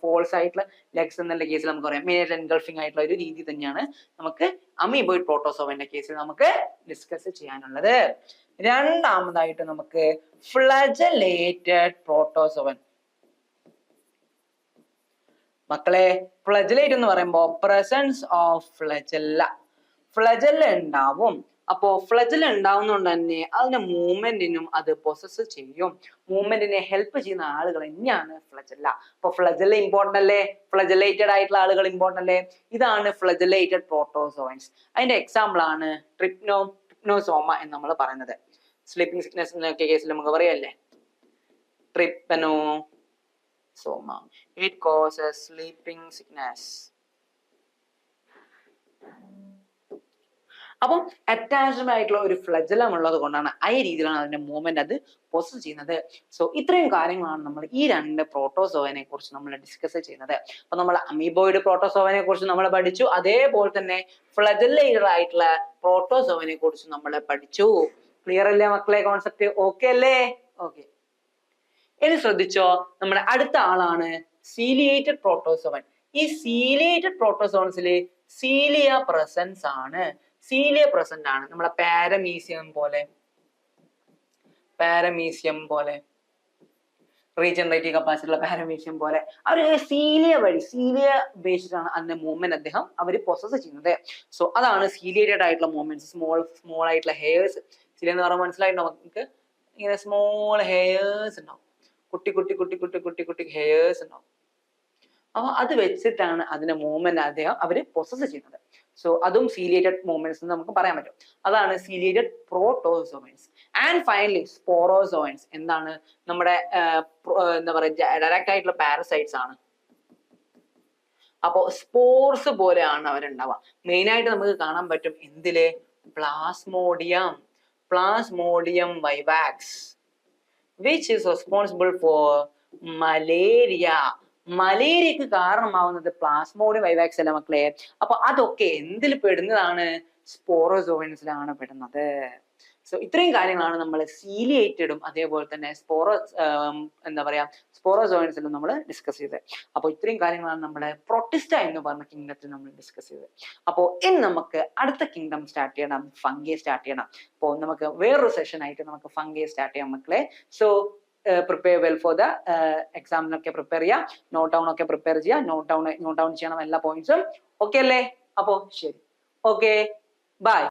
ഫോൾസ് ആയിട്ടുള്ള ലെഗ്സ് എന്നുള്ള കേസിൽ നമുക്ക് പറയാം. മെയിൻ ആയിട്ട് എൻഗൾഫിംഗ് ആയിട്ടുള്ള ഒരു രീതി തന്നെയാണ് നമുക്ക് അമീബോയിഡ് പ്രോട്ടോസോവന്റെ കേസിൽ നമുക്ക് ഡിസ്കസ് ചെയ്യാനുള്ളത്. രണ്ടാമതായിട്ട് നമുക്ക് ഫ്ലജലേറ്റഡ് പ്രോട്ടോസോവൻ. മക്കളെ, ഫ്ലജലേറ്റ് എന്ന് പറയുമ്പോൾ പ്രസൻസ് ഓഫ് ഫ്ലജല്ല ഉണ്ടാവും. അപ്പോ ഫ്ലജല്ല ഉണ്ടാവുന്നതുകൊണ്ട് തന്നെ അതിന്റെ മൂവ്മെന്റിനും അത് പൊസസ് ചെയ്യും. മൂവ്മെന്റിനെ ഹെൽപ്പ് ചെയ്യുന്ന ആളുകൾ തന്നെയാണ് ഫ്ലജല്ല. അപ്പൊ ഫ്ലജല്ല ഇമ്പോർട്ടന്റ് അല്ലേ? ഫ്ലജലേറ്റഡ് ആയിട്ടുള്ള ആളുകൾ ഇമ്പോർട്ടന്റ് അല്ലേ? ഇതാണ് ഫ്ലജലേറ്റഡ് പ്രോട്ടോസോവൻസ്. അതിന്റെ എക്സാമ്പിൾ ആണ് ട്രിപ്നോസോമ എന്ന് നമ്മൾ പറയുന്നത്. സ്ലീപ്പിംഗ് സിക്നസ് എന്നൊക്കെ കേസിൽ നമുക്ക് പറയല്ലേ, ട്രിപ്നോസോമ. It causes sleeping sickness. അപ്പം അറ്റാച്ച്ഡ് ആയിട്ടുള്ള ഒരു ഫ്ലജലം ഉള്ളത് കൊണ്ടാണ് ആ രീതിയിലാണ് അതിന്റെ മൂവ്മെന്റ് അത് പൊസസ് ചെയ്യുന്നത്. സോ ഇത്രയും കാര്യങ്ങളാണ് നമ്മൾ ഈ 2 പ്രോട്ടോസോവനെ കുറിച്ച് നമ്മൾ ഡിസ്കസ് ചെയ്യുന്നത്. അപ്പൊ നമ്മൾ അമീബോയിഡ് പ്രോട്ടോസോവനെ കുറിച്ച് നമ്മൾ പഠിച്ചു, അതേപോലെ തന്നെ ഫ്ലജലേറ്റഡ് ആയിട്ടുള്ള പ്രോട്ടോസോവനെ കുറിച്ച് നമ്മൾ പഠിച്ചു. ക്ലിയർ അല്ലേ മക്കളെ? കോൺസെപ്റ്റ് ഓക്കെ അല്ലേ? ഓക്കെ. ഇനി ശ്രദ്ധിച്ചോ, നമ്മുടെ അടുത്ത ആളാണ് സീലിയേറ്റഡ് പ്രോട്ടോസോവൻ. ഈ സീലിയേറ്റഡ് പ്രോട്ടോസോൺസില് സീലിയ പ്രസൻസ് ആണ്. സീലിയ പ്രസന്റ് ആണ്. നമ്മളെ പാരമീസിയം പോലെ റീജനറേറ്റീവ് കപ്പാസിറ്റി ഉള്ള പാരമീസിയം പോലെ അവര് സീലിയ ഉപയോഗിച്ചിട്ടാണ് അതിന്റെ മൂവ്മെന്റ് അവർ പ്രൊസസ് ചെയ്യുന്നത്. സോ അതാണ് സീലിയേറ്റഡ് ആയിട്ടുള്ള മൂവ്മെന്റ്സ്. സ്മോൾ ആയിട്ടുള്ള ഹെയർസ്. സീലിയ എന്ന് പറഞ്ഞാൽ മനസ്സിലായിട്ടുണ്ടോ നമുക്ക്? ഇങ്ങനെ സ്മോൾ ഹെയർസ് ഉണ്ടാവും. കുട്ടി ഹെയർസ് ഉണ്ടാവും. അപ്പൊ അത് വെച്ചിട്ടാണ് അതിന്റെ മൂവ്മെന്റ് അവര് പ്രൊസസ് ചെയ്യുന്നത്. സോ അതും സീലിയേറ്റഡ് മൂവ്മെന്റ്സ് എന്ന് നമുക്ക് പറയാൻ പറ്റും. അതാണ് ciliated protozoans. And finally sporozoans. എന്താണ്? നമ്മുടെ എന്താ പറയുക, ഡയറക്റ്റ് ആയിട്ടുള്ള പാരസൈറ്റ്സ് ആണ്. അപ്പോ സ്പോർസ് പോലെയാണ് അവരുണ്ടാവുക. മെയിൻ ആയിട്ട് നമുക്ക് കാണാൻ പറ്റും എന്തില്? Plasmodium vivax, which is responsible for malaria. മലേറിയക്ക് കാരണമാവുന്നത് പ്ലാസ്മോഡിയം വൈവാക്സ് അല്ല മക്കളെ. അപ്പൊ അതൊക്കെ എന്തിൽ പെടുന്നതാണ്? സ്പോറോസോവൻസിലാണ് പെടുന്നത്. സോ ഇത്രയും കാര്യങ്ങളാണ് നമ്മൾ സീലിയേറ്റഡും അതേപോലെ തന്നെ സ്പോറോസോവൻസിലും നമ്മൾ ഡിസ്കസ് ചെയ്തത്. അപ്പോൾ ഇത്രയും കാര്യങ്ങളാണ് നമ്മുടെ പ്രൊട്ടിസ്റ്റ എന്ന് പറഞ്ഞ കിങ്ഡത്തിൽ നമ്മൾ ഡിസ്കസ് ചെയ്തത്. അപ്പോൾ ഇനി നമുക്ക് അടുത്ത കിങ്ഡം സ്റ്റാർട്ട് ചെയ്യണം, ഫംഗി സ്റ്റാർട്ട് ചെയ്യണം. അപ്പോൾ നമുക്ക് വേറൊരു സെഷൻ ആയിട്ട് നമുക്ക് ഫംഗി സ്റ്റാർട്ട് ചെയ്യാം മക്കളെ. So prepare well for the എക്സാമിനൊക്കെ പ്രിപ്പയർ ചെയ്യാം. നോട്ട് ഡൗൺ ഒക്കെ പ്രിപ്പയർ ചെയ്യാം. നോട്ട് ഡൗൺ ചെയ്യണം എല്ലാ പോയിന്റ്സും. ഓക്കെ അല്ലേ? അപ്പോ ശരി. Okay, by.